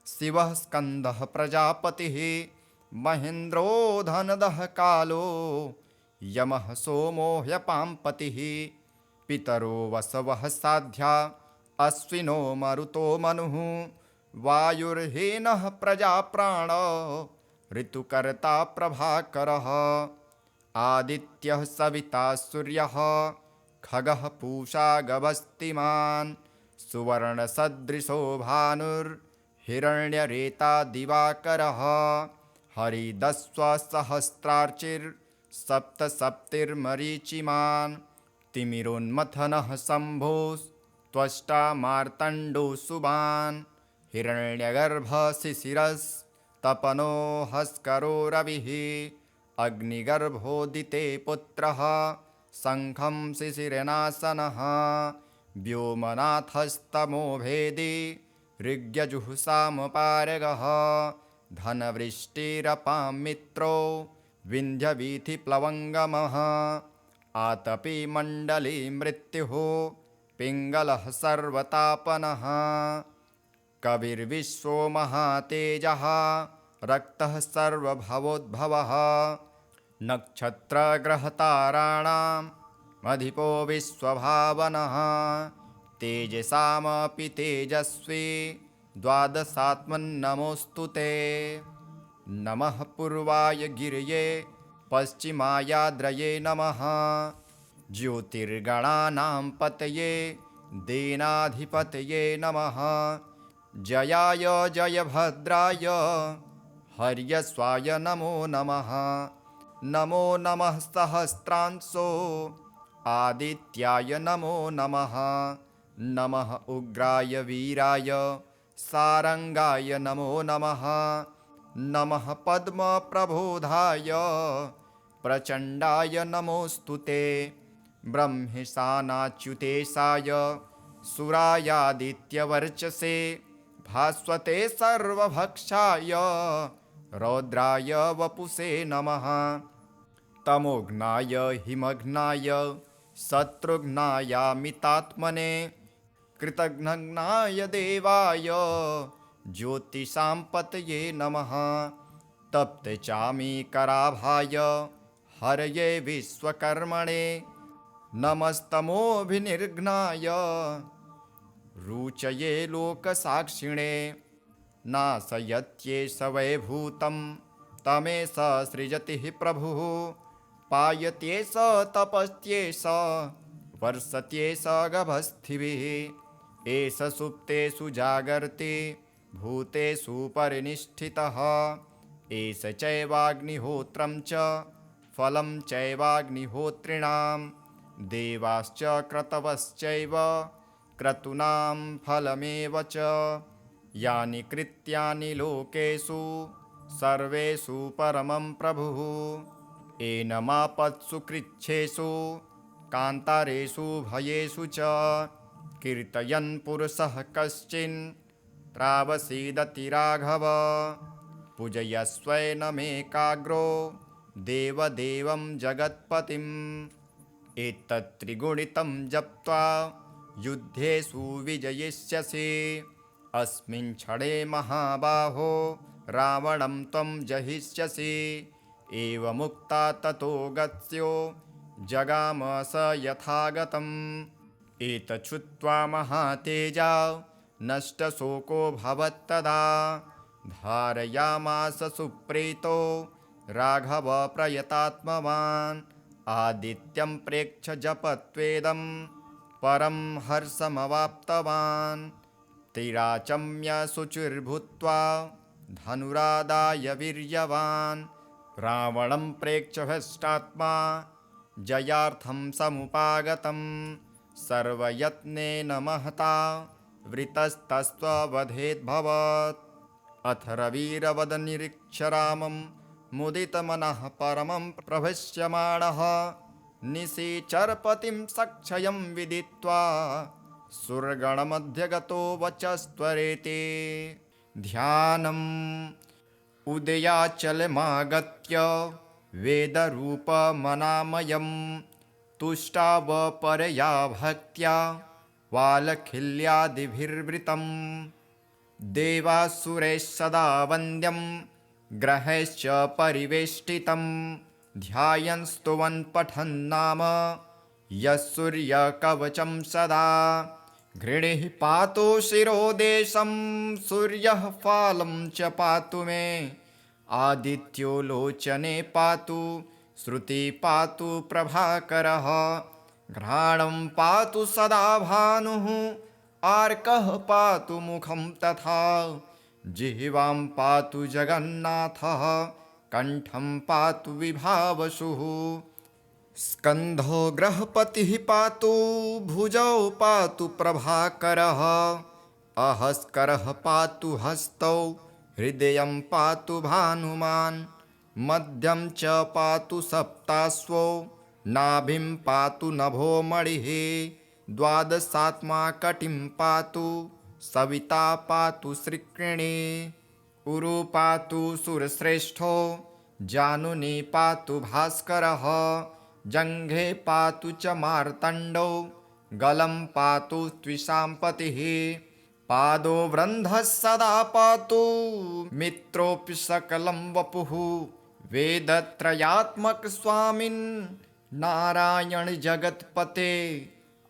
शिवः स्कन्दः प्रजापतिः महेन्द्रो धनदः कालो यमः सोमो ह्यपाम्पतिः पितरो वसवः साध्या अश्विनो मरुतो मनुः वायुर्हीनः प्रजाप्राण ऋतुकर्ता प्रभाकरः आदित्यः सविता सूर्यः खगः पूषा गभस्तिमान् सुवर्णसदृशो भानुर्हिरण्यरेता दिवाकरः हरिदस्वसहस्रार्चिर्सप्तसप्तिर्मरीचिमान् तिमिरोन्मथनः शम्भोस्त्वष्टा मार्तण्डोऽसुबान् हिरण्यगर्भशिशिरस्तपनो हस्करो रविः अग्निगर्भोदिते पुत्रः शङ्खं शिशिरनाशनः व्योमनाथस्तमो भेदी ऋग्यजुःसामपारगः धनवृष्टिरपां मित्रो विन्ध्यवीथिप्लवङ्गमः आतपी मण्डली मृत्युः पिङ्गलः सर्वतापनः कविर्विश्वो महातेजः रक्तः सर्वभवोद्भवः नक्षत्रग्रहताराणाम् अधिपो विश्वभावनः तेजसामपि तेजस्वी द्वादशात्मन्नमोऽस्तु ते। नमः पूर्वाय गिरये पश्चिमायाद्रये नमः ज्योतिर्गणानां पतये दीनाधिपतये नमः जयाय जयभद्राय हर्यस्वाय नमो नमः। नमो नमः सहस्रांशो आदित्याय नमो नमः। नमः उग्राय वीराय सारंगाय नमो नमः। नमः पद्मप्रबोधाय प्रचण्डाय नमोऽस्तु ते। ब्रह्मेशानाच्युतेशाय सुरायादित्यवर्चसे भास्वते सर्वभक्षाय रौद्राय वपुषे नमः। तमोघ्नाय हिमघ्नाय शत्रुघ्नायामितात्मने कृतघ्नाय देवाय ज्योतिषां पतये नमः। तप्तचामीकराभाय हरये विश्वकर्मणे नमस्तमोभिनिर्घ्नाय रुचये लोकसाक्षिणे नाशयत्येष वैभूतं तमेष सृजति प्रभुः पायत्येष तपस्त्येष वर्षत्येष गभस्थिभिः एष सुप्तेषु जागर्ति भूतेषु परिनिष्ठितः एष चैवाग्निहोत्रं च फलं चैवाग्निहोत्रिणां देवाश्च क्रतवश्चैव क्रतूनां फलमेव च यानि कृत्यानि लोकेषु सर्वेषु परमं प्रभुः एनमापत्सु कृच्छ्रेषु कान्तारेषु भयेषु च कीर्तयन् पुरुषः कश्चिन् प्रावसीदति राघव पूजयस्वैनमेकाग्रो देवदेवं जगत्पतिम् एतत्त्रिगुणितं जप्त्वा युद्धेषु विजयिष्यसि अस्मिन् क्षणे महाबाहो रावणं त्वं जहिष्यसि एवमुक्ता ततो गत्स्यो जगाम स यथागतम् एतच्छ्रुत्वा महातेजा नष्टशोको भवत्तदा धारयामास सुप्रीतो राघव प्रयतात्मवान् आदित्यं प्रेक्ष्य जपत्वेदं परं हर्षमवाप्तवान् तिराचम्य शुचिर्भूत्वा धनुरादाय वीर्यवान् रावणं प्रेक्ष्य हृष्टात्मा जयार्थं समुपागतं सर्वयत्नेन महता वृतस्तस्त्ववधेद्भवत् अथ रविरवदनिरीक्ष्य रामं मुदितमनः परमं प्रभष्यमाणः निशिचरपतिं सक्षयं विदित्वा सुरगणमध्यगतो वचस्त्वरेति ध्यानम् उदयाचलमागत्य वेदरूपमनामयं तुष्टावपरया भक्त्या वालखिल्यादिभिर्वृतं देवासुरैः सदा वन्द्यं ग्रहैश्च परिवेष्टितं ध्यायन् स्तुवन् पठन् नाम यः सूर्यकवचं सदा घृणिः पातु शिरोदेशं सूर्यः फालं च पातु मे आदित्यो लोचने पातु श्रुति पातु प्रभाकरः घ्राणं पातु सदा भानुः आर्कः पातु मुखं तथा जिह्वां पातु जगन्नाथः कण्ठं पातु विभावसुः स्कन्धो ग्रहपतिः पातु भुजौ पातु प्रभाकरः अहस्करः पातु हस्तौ हृदयं पातु भानुमान् मध्यं च पातु सप्ताश्वो नाभिं पातु नभो मणिः द्वादशात्मा कटिं पातु सविता पातु श्रिक्रिणी उरु पातु सुरश्रेष्ठो जानुनी पातु भास्करः जङ्घे पातु च मार्तण्डो गलं पातु त्विषां पतिः पादो वृन्धः सदा पातु मित्रोऽपि सकलं वपुः वेदत्रयात्मक स्वामिन् नारायण जगत्पते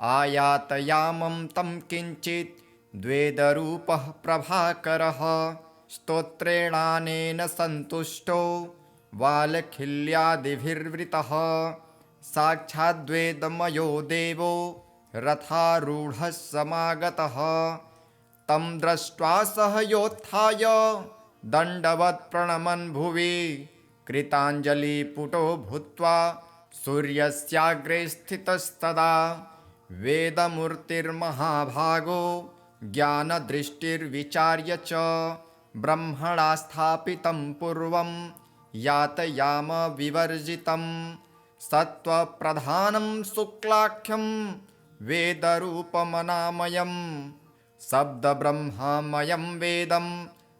आयातयामं तं किञ्चित् द्वेदरूपः प्रभाकरः स्तोत्रेणानेन सन्तुष्टो वालखिल्यादिभिर्वृतः साक्षाद्वेदमयो देवो रथारूढः समागतः तं दृष्ट्वा सह योत्थाय दण्डवत् प्रणमन् भुवि कृताञ्जलिपुटो भूत्वा सूर्यस्याग्रे स्थितस्तदा वेदमूर्तिर्महाभागो ज्ञानदृष्टिर्विचार्य च ब्रह्मणा स्थापितं पूर्वं यातयाम विवर्जितं सत्त्वप्रधानं शुक्लाख्यं वेदरूपमनामयं शब्दब्रह्ममयं वेदं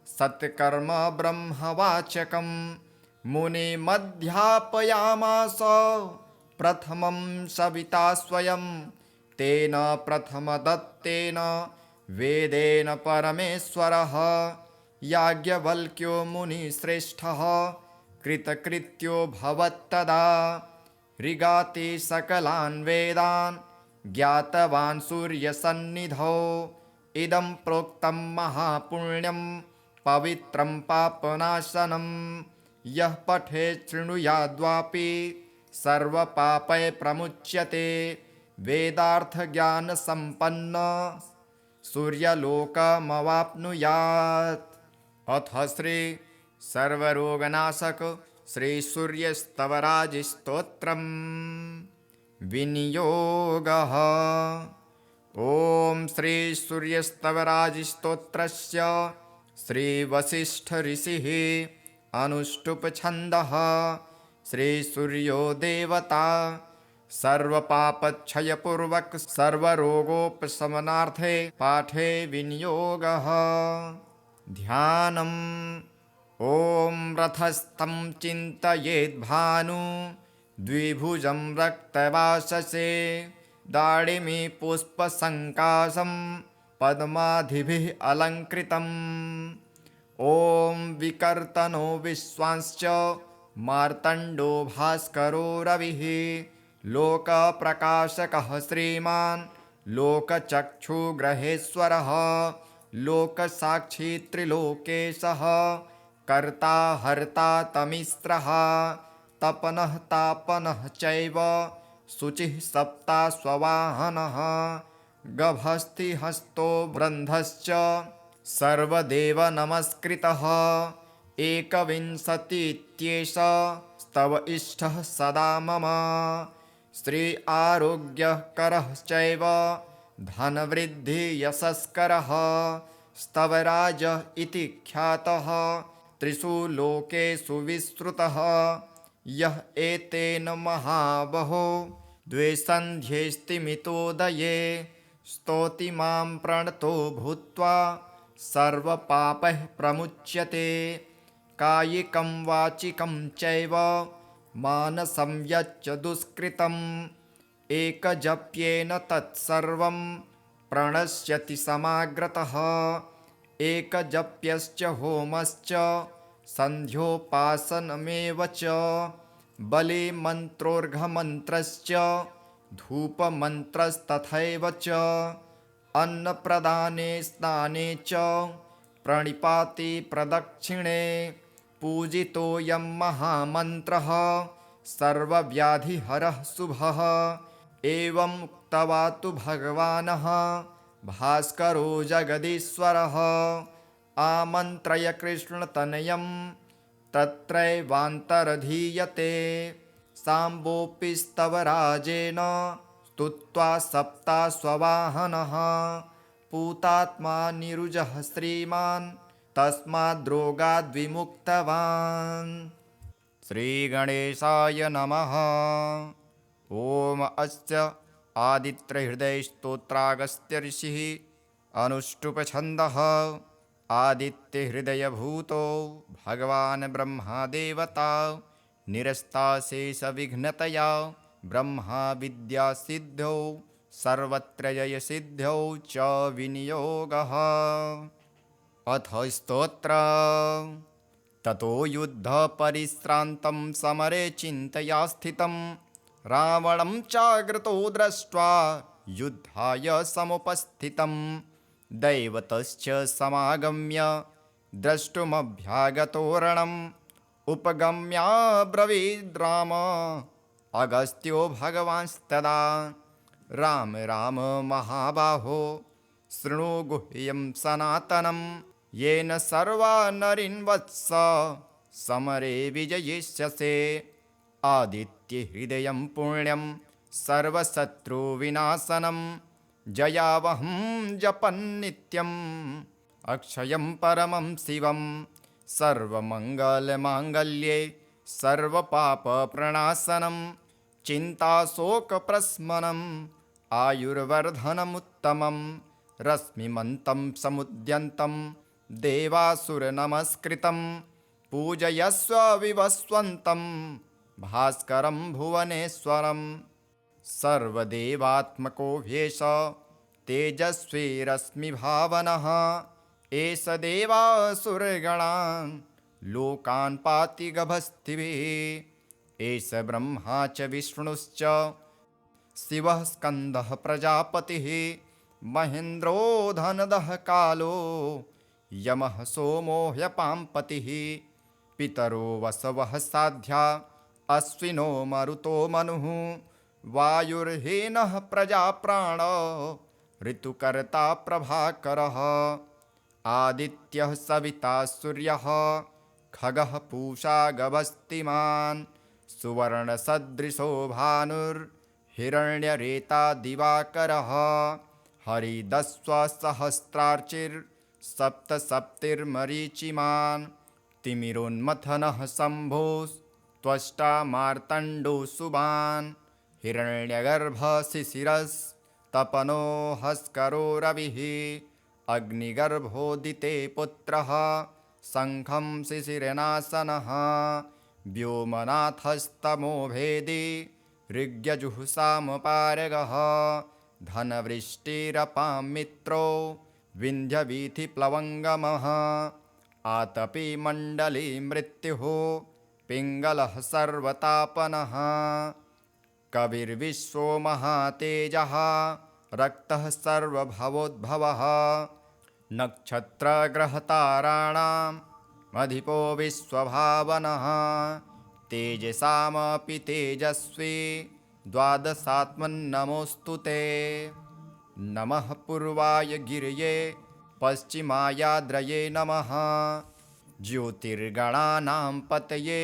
सत्कर्म ब्रह्मवाचकं मुनिमध्यापयामास प्रथमं सविता स्वयं तेन प्रथमदत्तेन वेदेन परमेश्वरः याज्ञवल्क्यो मुनिश्रेष्ठः कृतकृत्यो भवत्तदा ऋगाति सकलान् वेदान् ज्ञातवान् सूर्यसन्निधौ इदं प्रोक्तं महापुण्यं पवित्रं पापनाशनं यः पठेत् शृणुयाद्वापि सर्वपापै प्रमुच्यते वेदार्थज्ञानसम्पन्न सूर्यलोकमवाप्नुयात्। अथ श्री सर्वरोगनाशक श्री सूर्यस्तवराजस्तोत्रम् विनियोगः। ॐ श्री सूर्यस्तवराजस्तोत्रस्य श्री वसिष्ठ ऋषिः अनुष्टुप् छन्दः। श्री सूर्यो देवता सर्वपापक्षयपूर्वक सर्वरोगोपशमनार्थे पाठे विनियोगः। ध्यानम्। ॐ रथस्थं चिन्तयेद्भानु द्विभुजं रक्तवाससे दाडिमी पुष्पसङ्काशं पद्मादिभिः अलङ्कृतम्। ॐ विकर्तनो विश्वांश्च मार्तण्डो भास्करो रविः लोकप्रकाशकः श्रीमान् लोकचक्षुग्रहेश्वरः लोकसाक्षी त्रिलोकेशः कर्ता हर्ता तमिस्रः तपनः तापनः चैव शुचिः सप्ताश्ववाहनः गभस्तिहस्तो वृन्धश्च सर्वदेव नमस्कृतः एकविंशतित्येष स्तव इष्टः सदा मम श्री आरोग्यः करः चैव धनवृद्धियशस्करः स्तवराजः इति ख्यातः त्रिषु लोकेषु विस्तृतः यः एतेन महाबहो द्विसन्ध्येस्तिमितोदये स्तौति मां प्रणतो भूत्वा सर्वपापैः प्रमुच्यते कायिकं वाचिकं चैव मानसं यच्च दुष्कृतम् एकजप्येन तत्सर्वं प्रणश्यति समाग्रतः एकजप्यश्च होमश्च सन्ध्योपासनमेव च बलिमन्त्रोर्घमन्त्रश्च धूपमन्त्रस्तथैव च अन्नप्रदाने स्नाने च प्रणिपाति प्रदक्षिणे पूजितोऽयं महामन्त्रः सर्वव्याधिहरः शुभः एवम् उक्त्वा तु भगवानः भास्करो जगदीश्वरः आमन्त्रय कृष्णतनयं तत्रैवान्तरधीयते साम्बोऽपि स्तवराजेन स्तुत्वा सप्ताश्ववाहनः पूतात्मा निरुजः श्रीमान् तस्माद्रोगाद्विमुक्तवान्। श्रीगणेशाय नमः। ॐ अस्य आदित्यहृदयस्तोत्रागस्त्य ऋषिः अनुष्टुप् छन्दः आदित्यहृदयभूतो भगवान् ब्रह्मदेवता निरस्ताशेषविघ्नतया ब्रह्मा विद्यासिद्धौ सर्वत्र जयसिद्ध्यौ च विनियोगः। अथ स्तोत्र ततो युद्धपरिश्रान्तं समरे चिन्तया स्थितं रावणं चाग्रतो दृष्ट्वा युद्धाय समुपस्थितं दैवतश्च समागम्य द्रष्टुमभ्यागतोरणम् उपगम्याब्रवीद् राम अगस्त्यो भगवांस्तदा राम राम महाबाहो शृणु गुह्यं सनातनं येन सर्वा नरीन् वत्स समरे विजयिष्यसे आदित्यहृदयं पुण्यं सर्वशत्रुविनाशनं जयावहं जपन्नित्यम् अक्षयं परमं शिवं सर्वमङ्गलमाङ्गल्ये सर्वपापप्रणाशनं चिन्ताशोकप्रशमनम् आयुर्वर्धनमुत्तमं रश्मिमन्तं समुद्यन्तं देवासुरनमस्कृतं पूजयस्व विवस्वन्तं भास्करं भुवनेश्वरं सर्वदेवात्मको ह्येष तेजस्वी रश्मिभावनः एष देवासुरगणान् लोकान् पाति गभस्तिभिः एष ब्रह्मा च विष्णुश्च शिवः स्कन्दः प्रजापतिः महेन्द्रो धनदः कालो यमः सोमो ह्यपाम्पतिः पितरो वसवः साध्या अश्विनो मरुतो मनुः वायुर्हीनः प्रजाप्राण ऋतुकर्ता प्रभाकरः आदित्यः सविता सूर्यः खगः पूषा गभस्तिमान् सुवर्णसदृशो भानुर्हिरण्यरेता दिवाकरः हरिदस्वसहस्रार्चिर्सप्तसप्तिर्मरीचिमान् तिमिरोन्मथनः शम्भोस्त्वष्टा मार्तण्डो सुबान् हिरण्यगर्भशिशिरस्तपनो हस्करो रविः अग्निगर्भोदिते पुत्रः शङ्खं शिशिरनाशनः व्योमनाथस्तमो भेदी ऋग्यजुःसामपारगः धनवृष्टिरपां मित्रो विन्ध्यवीथिप्लवङ्गमः आतपी मण्डली मृत्युः पिङ्गलः सर्वतापनः कविर्विश्वो महातेजः रक्तः सर्वभवोद्भवः नक्षत्रग्रहताराणाम् अधिपो विश्वभावनः तेजसामपि तेजस्वी द्वादशात्मन्नमोऽस्तु ते नमः पूर्वाय गिरये पश्चिमायाद्रये नमः ज्योतिर्गणानां पतये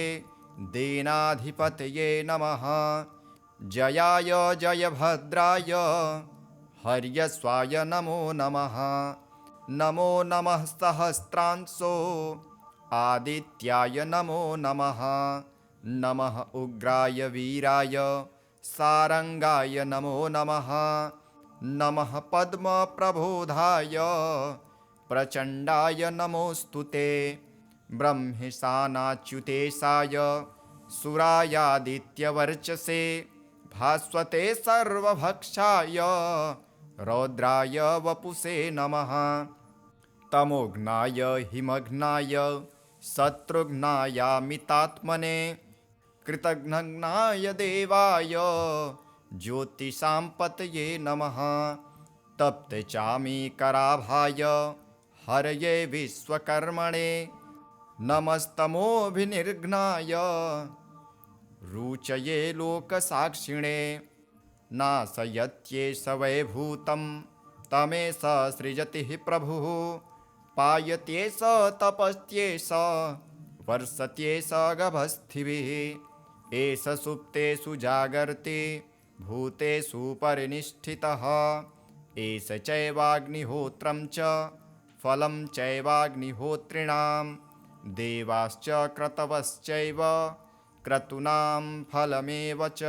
दीनाधिपतये नमः जयाय जयभद्राय हर्यस्वाय नमो नमः नमो नमः सहस्रांशो आदित्याय नमो नमः नमः उग्राय वीराय सारंगाय नमो नमः नमः पद्मप्रबोधाय प्रचण्डाय नमोऽस्तु ते ब्रह्मेशानाच्युतेशाय सुरायादित्यवर्चसे भास्वते सर्वभक्षाय रौद्राय वपुषे नमः तमोघ्नाय हिमघ्नाय शत्रुघ्नायामितात्मने कृतघ्नाय देवाय ज्योतिषां पतये नमः तप्तचामीकराभाय हरये विश्वकर्मणे नमस्तमोभिनिर्घ्नाय रुचये लोकसाक्षिणे नाशयत्येष वैभूतं तमेष सृजति प्रभुः पायत्येष तपस्त्येष वर्षत्येष गभस्थिभिः एष सुप्तेषु जागर्ति भूतेषु परिनिष्ठितः एष चैवाग्निहोत्रं च फलं चैवाग्निहोत्रिणां देवाश्च क्रतवश्चैव क्रतूनां फलमेव च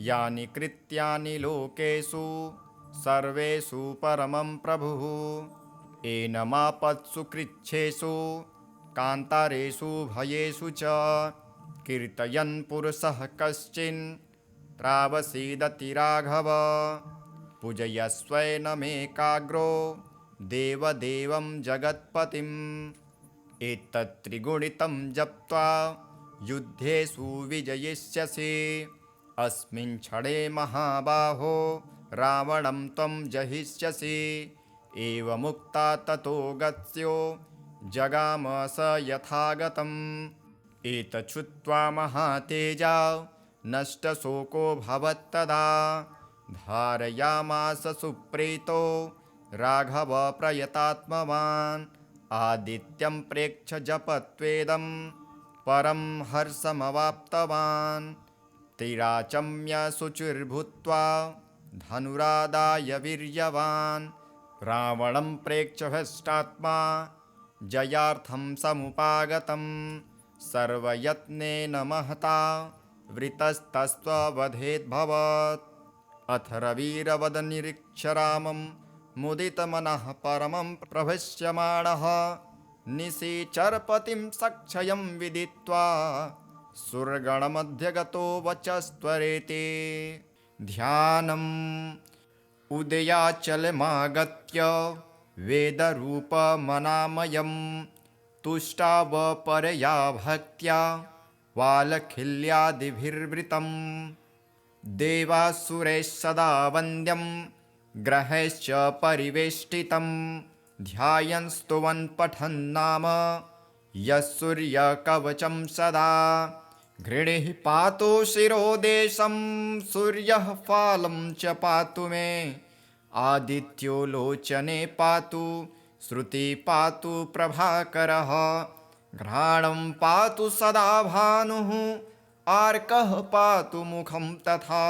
यानि कृत्यानि लोकेषु सर्वेषु परमं प्रभुः एनमापत्सु कृच्छ्रेषु कान्तारेषु भयेषु च कीर्तयन् पुरुषः कश्चिन् प्रावसीदति राघव पूजयस्वैनमेकाग्रो देवदेवं जगत्पतिम् एतत् त्रिगुणितं जप्त्वा युद्धेषु विजयिष्यसि अस्मिन् क्षणे महाबाहो रावणं त्वं जहिष्यसि एवमुक्ता ततो गत्स्यो जगाम स यथागतम् एतच्छ्रुत्वा महातेजा नष्टशोको भवत्तदा धारयामास सुप्रीतो राघव प्रयतात्मवान् आदित्यं प्रेक्ष्य जपत्वेदं परं हर्षमवाप्तवान् तिराचम्य शुचिर्भूत्वा धनुरादाय वीर्यवान् रावणं प्रेक्ष्य हष्टात्मा जयार्थं समुपागतं सर्वयत्नेन महता वृतस्तस्त्ववधेद्भवत् अथ रविरवदनिरीक्ष्य रामं मुदितमनः परमं प्रभष्यमाणः निशिचरपतिं सक्षयं विदित्वा सुरगणमध्यगतो वचस्त्वरेति ध्यानम् उदयाचलमागत्य वेदरूपमनामयं तुष्टावपरया भक्त्या वालखिल्यादिभिर्वृतम् देवासुरैः सदा वन्द्यं ग्रहैश्च परिवेष्टितं ध्यायन् स्तुवन् पठन् नाम यः सूर्यकवचं सदा घृणिः पातु शिरोदेशं सूर्यः फालं च पातु मे आदित्यो लोचने पातु श्रुति पातु प्रभाकरः घ्राणं पातु सदा भानुः आर्कः पातु मुखं तथा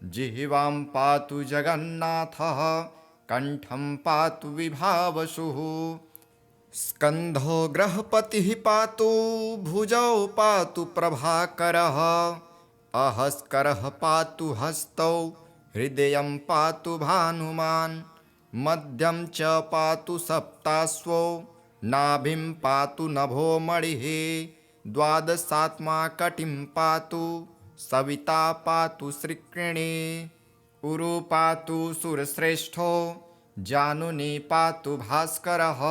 जिह्वां पातु जगन्नाथः कण्ठं पातु विभावसुः स्कन्धो ग्रहपतिः पातु भुजौ पातु प्रभाकरः अहस्करः पातु हस्तौ हृदयं पातु भानुमान् मध्यं च पातु सप्ताश्वो नाभिं पातु नभो मणिः द्वादशात्मा कटिं पातु सविता पातु श्रिक्रिणी उरु पातु सुरश्रेष्ठो जानुनी पातु भास्करः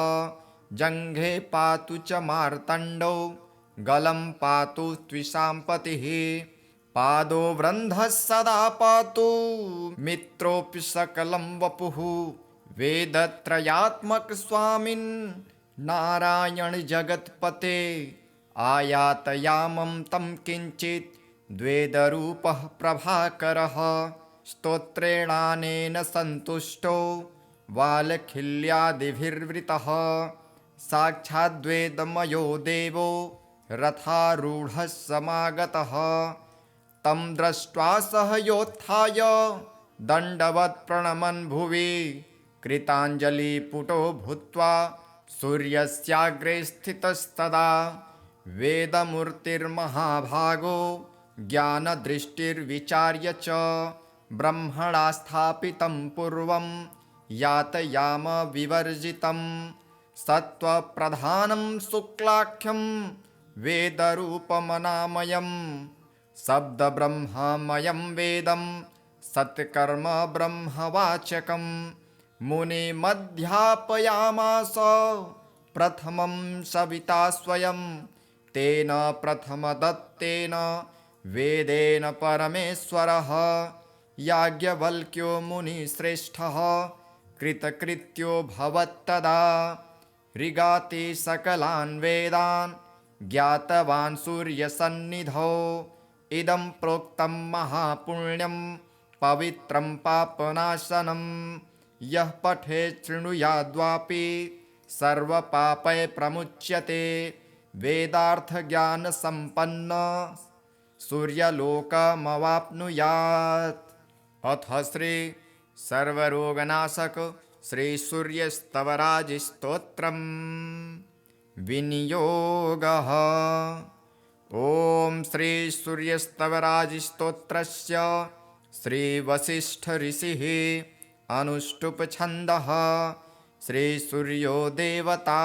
जङ्घे पातु च मार्तण्डो गलं पातु त्विषाम्पतिः पादो वृन्धः सदा पातु मित्रोऽपि सकलं वपुः वेदत्रयात्मक स्वामिन् नारायण जगत्पते आयातयामं तं किञ्चित् द्वेदरूपः प्रभाकरः स्तोत्रेणानेन सन्तुष्टो वालखिल्यादिभिर्वृतः साक्षाद्वेदमयो देवो रथारूढः समागतः तं दृष्ट्वा सह योत्थाय दण्डवत् प्रणमन् भुवि कृताञ्जलिपुटो भूत्वा सूर्यस्याग्रे स्थितस्तदा वेदमूर्तिर्महाभागो ज्ञानदृष्टिर्विचार्य च ब्रह्मणा स्थापितं पूर्वं यातयाम विवर्जितं सत्त्वप्रधानं शुक्लाख्यं वेदरूपमनामयं शब्दब्रह्ममयं वेदं सत्कर्म ब्रह्मवाचकं मुनिमध्यापयामास प्रथमं सविता स्वयं तेन प्रथमदत्तेन वेदेन परमेश्वरः याज्ञवल्क्यो मुनिश्रेष्ठः कृतकृत्यो भवत्तदा ऋगाति सकलान् वेदान् ज्ञातवान् सूर्यसन्निधौ इदं प्रोक्तं महापुण्यं पवित्रं पापनाशनं यः पठेत् शृणुयाद्वापि सर्वपापै प्रमुच्यते वेदार्थज्ञानसम्पन्न सूर्यलोकमवाप्नुयात् अथ श्री सर्वरोगनाशक श्री सूर्यस्तवराजस्तोत्रम् विनियोगः ॐ श्री सूर्यस्तवराजस्तोत्रस्य श्री वसिष्ठ ऋषिः अनुष्टुप् छन्दः श्री सूर्यो देवता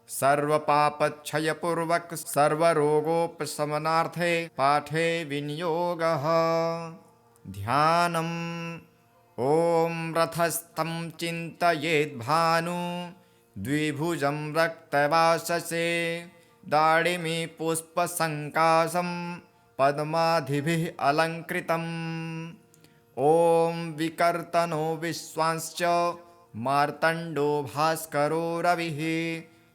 सर्वपापक्षयपूर्वक सर्वरोगोपशमनार्थे पाठे विनियोगः ध्यानम् ॐ रथस्थं चिन्तयेद्भानु द्विभुजं रक्तवाससे दाडिमी पुष्पसङ्काशं पद्मादिभिः अलङ्कृतम् ॐ विकर्तनो विश्वांश्च मार्तण्डो भास्करो रविः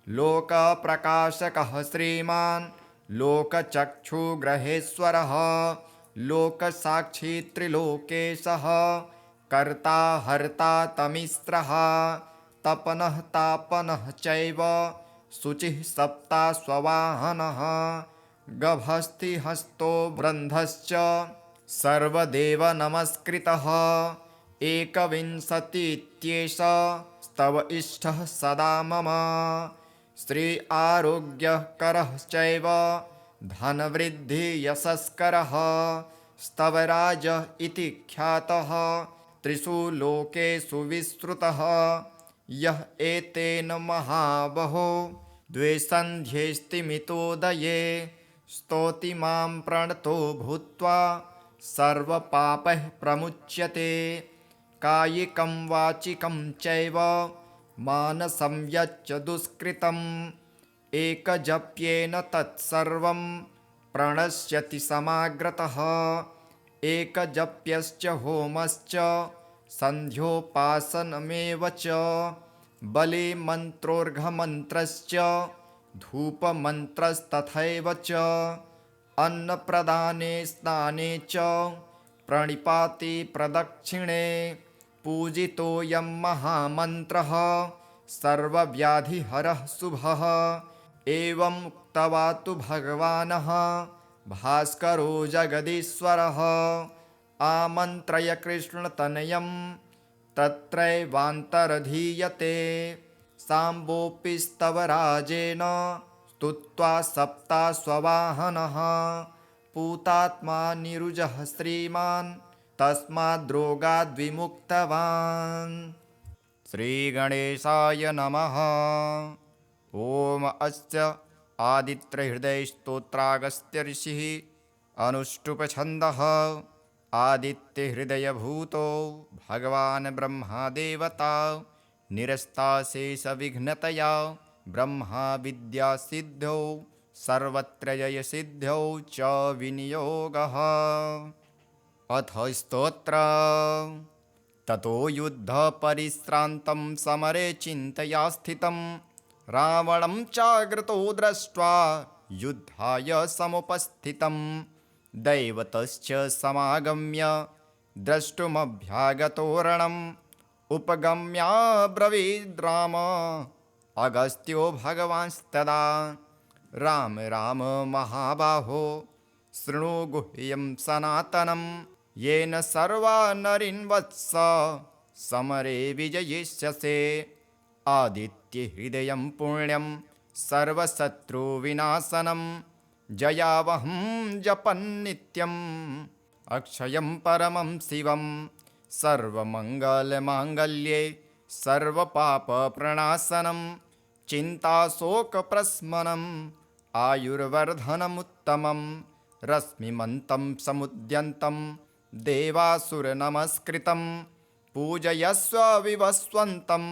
लोकप्रकाशकः श्रीमान् लोकचक्षुग्रहेश्वरः लोकसाक्षी त्रिलोकेशः कर्ता हर्ता तमिस्रः तपनः तापनः चैव शुचिः सप्ताश्ववाहनः गभस्तिहस्तो वृन्धश्च सर्वदेव नमस्कृतः एकविंशतित्येष स्तव इष्टः सदा मम श्री आरोग्यकरः चैव धनवृद्धियशस्करः स्तवराज इति ख्यातः त्रिषु लोकेषु विस्तृतः यः एतेन महाबहो द्विसन्ध्येस्तिमितोदये स्तौति मां प्रणतो भूत्वा सर्वपापैः प्रमुच्यते कायिकं वाचिकं चैव मानसं यच्च दुष्कृतम् एकजप्येन तत्सर्वं प्रणश्यति समाग्रतः एकजप्यश्च होमश्च सन्ध्योपासनमेव च बलिमन्त्रोर्घमन्त्रश्च धूपमन्त्रस्तथैव च अन्नप्रदाने स्नाने च प्रणिपाति प्रदक्षिणे पूजितोऽयं महामन्त्रः सर्वव्याधिहरः शुभः एवम् उक्त्वा तु भगवानः भास्करो जगदीश्वरः आमन्त्रय कृष्णतनयं तत्रैवान्तरधीयते साम्बोऽपि स्तवराजेन स्तुत्वा सप्ताश्ववाहनः पूतात्मा निरुजः श्रीमान् तस्माद्रोगाद्विमुक्तवान्। श्रीगणेशाय नमः। ॐ अस्य आदित्यहृदयस्तोत्रागस्त्य ऋषिः अनुष्टुप्छन्दः आदित्यहृदयभूतो भगवान् ब्रह्मादेवता निरस्ताशेषविघ्नतया ब्रह्मा विद्यासिद्ध्यौ सर्वत्र जयसिद्ध्यौ च विनियोगः। अथ स्तोत्र ततो युद्धपरिश्रान्तं समरे चिन्तया स्थितं रावणं चाग्रतो दृष्ट्वा युद्धाय समुपस्थितं दैवतश्च समागम्य द्रष्टुमभ्यागतोरणम् उपगम्याब्रवीद् राम अगस्त्यो भगवांस्तदा राम राम महाबाहो शृणु गुह्यं सनातनं येन सर्वा नरीन् वत्स समरे विजयिष्यसे आदित्यहृदयं पुण्यं सर्वशत्रुविनाशनं जयावहं जपन्नित्यम् अक्षयं परमं शिवं सर्वमङ्गलमाङ्गल्ये सर्वपापप्रणाशनं चिन्ताशोकप्रशमनम् आयुर्वर्धनमुत्तमं रश्मिमन्तं समुद्यन्तं देवासुरनमस्कृतं पूजयस्व विवस्वन्तं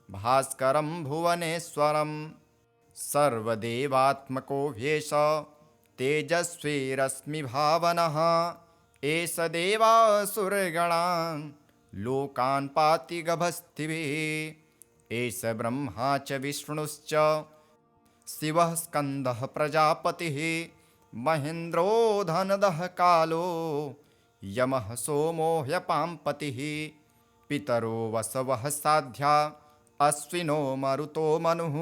भास्करं भुवनेश्वरं सर्वदेवात्मको ह्येष तेजस्वी रश्मिभावनः एष देवासुरगणान् लोकान् पाति गभस्तिभिः एष ब्रह्मा च विष्णुश्च शिवः स्कन्दः प्रजापतिः महेन्द्रो धनदः कालो यमः सोमो ह्यपाम्पतिः पितरो वसवः साध्या अश्विनो मरुतो मनुः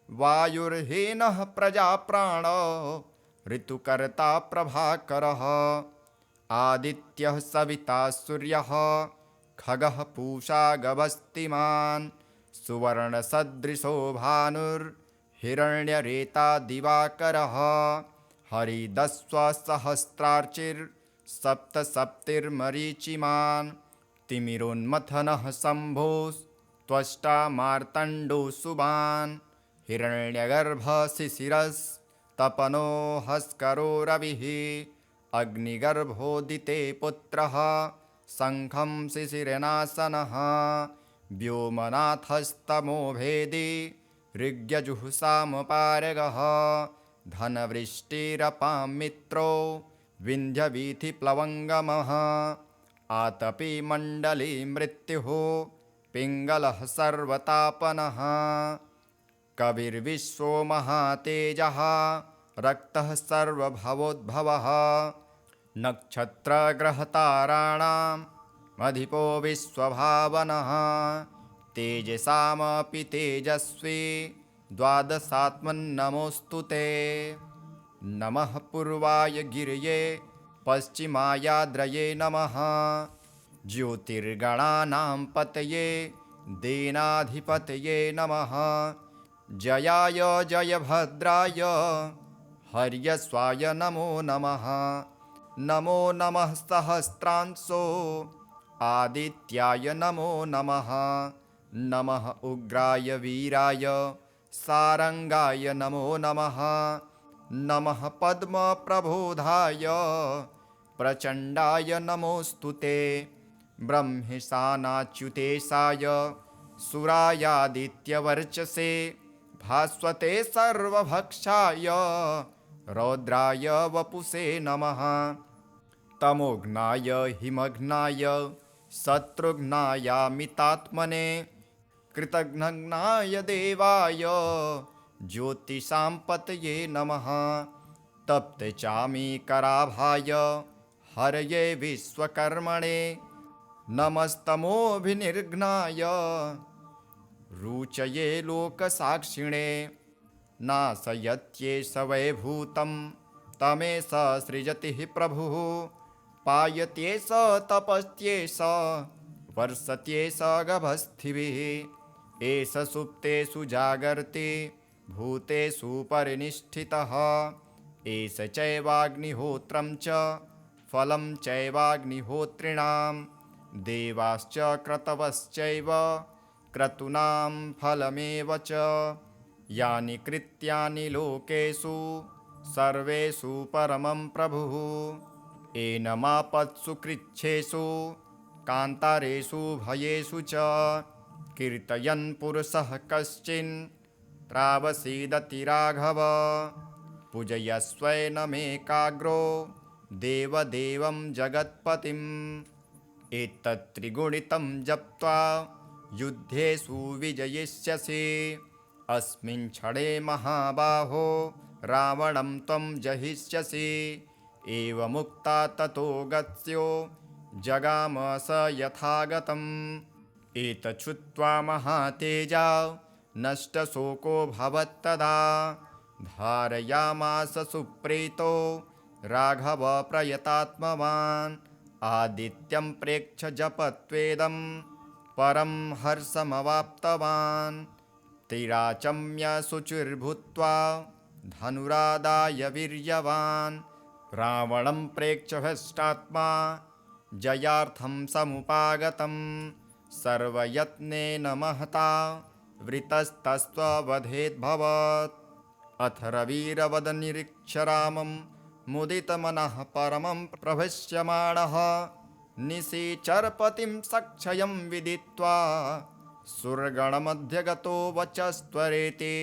वायुर्हीनः प्रजाप्राण ऋतुकर्ता प्रभाकरः आदित्यः सविता सूर्यः खगः पूषा गभस्तिमान् सुवर्णसदृशो भानुर्हिरण्यरेता दिवाकरः हरिदस्वसहस्रार्चिर्सप्तसप्तिर्मरीचिमान् तिमिरोन्मथनः शम्भोस्त्वष्टा मार्तण्डो सुबान् हिरण्यगर्भशिशिरस्तपनो हस्करो रविः अग्निगर्भोदिते पुत्रः शङ्खं शिशिरनासनः व्योमनाथस्तमो भेदी ऋग्यजुःसामपारगः धनवृष्टिरपां मित्रो विन्ध्यवीथिप्लवङ्गमः आतपी मण्डली मृत्युः पिङ्गलः सर्वतापनः कविर्विश्वो महातेजः रक्तः सर्वभवोद्भवः नक्षत्रग्रहताराणाम् अधिपो विश्वभावनः तेजसामपि तेजस्वी द्वादशात्मन्नमोऽस्तु ते नमः पूर्वाय गिरये पश्चिमायाद्रये नमः ज्योतिर्गणानां पतये दीनाधिपतये नमः जयाय जयभद्राय हर्यस्वाय नमो नमः नमो नमः सहस्रांशो आदित्याय नमो नमः नमः उग्राय वीराय सारंगाय नमो नमः नमः पद्मप्रबोधाय प्रचण्डाय नमोऽस्तु ते ब्रह्मेशानाच्युतेशाय सुरायादित्यवर्चसे भास्वते सर्वभक्षाय रौद्राय वपुषे नमः तमोघ्नाय हिमघ्नाय शत्रुघ्नायामितात्मने कृतघ्नाय देवाय ज्योतिषां पतये नमः तप्तचामीकराभाय हरये विश्वकर्मणे नमस्तमोभिनिर्घ्नाय रुचये लोकसाक्षिणे नाशयत्येष वैभूतं तमेष सृजति प्रभुः पायत्येष तपस्त्येष वर्षत्येष गभस्थिभिः एष सुप्तेषु जागर्ति भूतेषु परिनिष्ठितः एष चैवाग्निहोत्रं च फलं चैवाग्निहोत्रिणां देवाश्च क्रतवश्चैव क्रतूनां फलमेव च यानि कृत्यानि लोकेषु सर्वेषु परमं प्रभुः एनमापत्सु कृच्छ्रेषु कान्तारेषु भयेषु च कीर्तयन् पुरुषः कश्चिन् प्रावसीदति राघव पूजयस्वैनमेकाग्रो देवदेवं जगत्पतिम् एतत्त्रिगुणितं जप्त्वा युद्धेषु विजयिष्यसि अस्मिन् क्षणे महाबाहो रावणं त्वं जहिष्यसि एवमुक्ता ततो गत्स्यो जगाम स यथागतम् एतच्छ्रुत्वा महातेजा नष्टशोको भवत्तदा धारयामास सुप्रीतो राघव प्रयतात्मवान् आदित्यं प्रेक्ष्य जपत्वेदं परं हर्षमवाप्तवान् तिराचम्य शुचिर्भूत्वा धनुरादाय वीर्यवान् रावणं प्रेक्ष्य हृष्टात्मा जयार्थं समुपागतं सर्वयत्नेन महता वृतस्तस्त्ववधेद्भवत् अथ रविरवदनिरीक्ष्य रामं मुदितमनः परमं प्रभष्यमाणः निशिचरपतिं सक्षयं विदित्वा सुरगणमध्यगतो वचस्त्वरेति।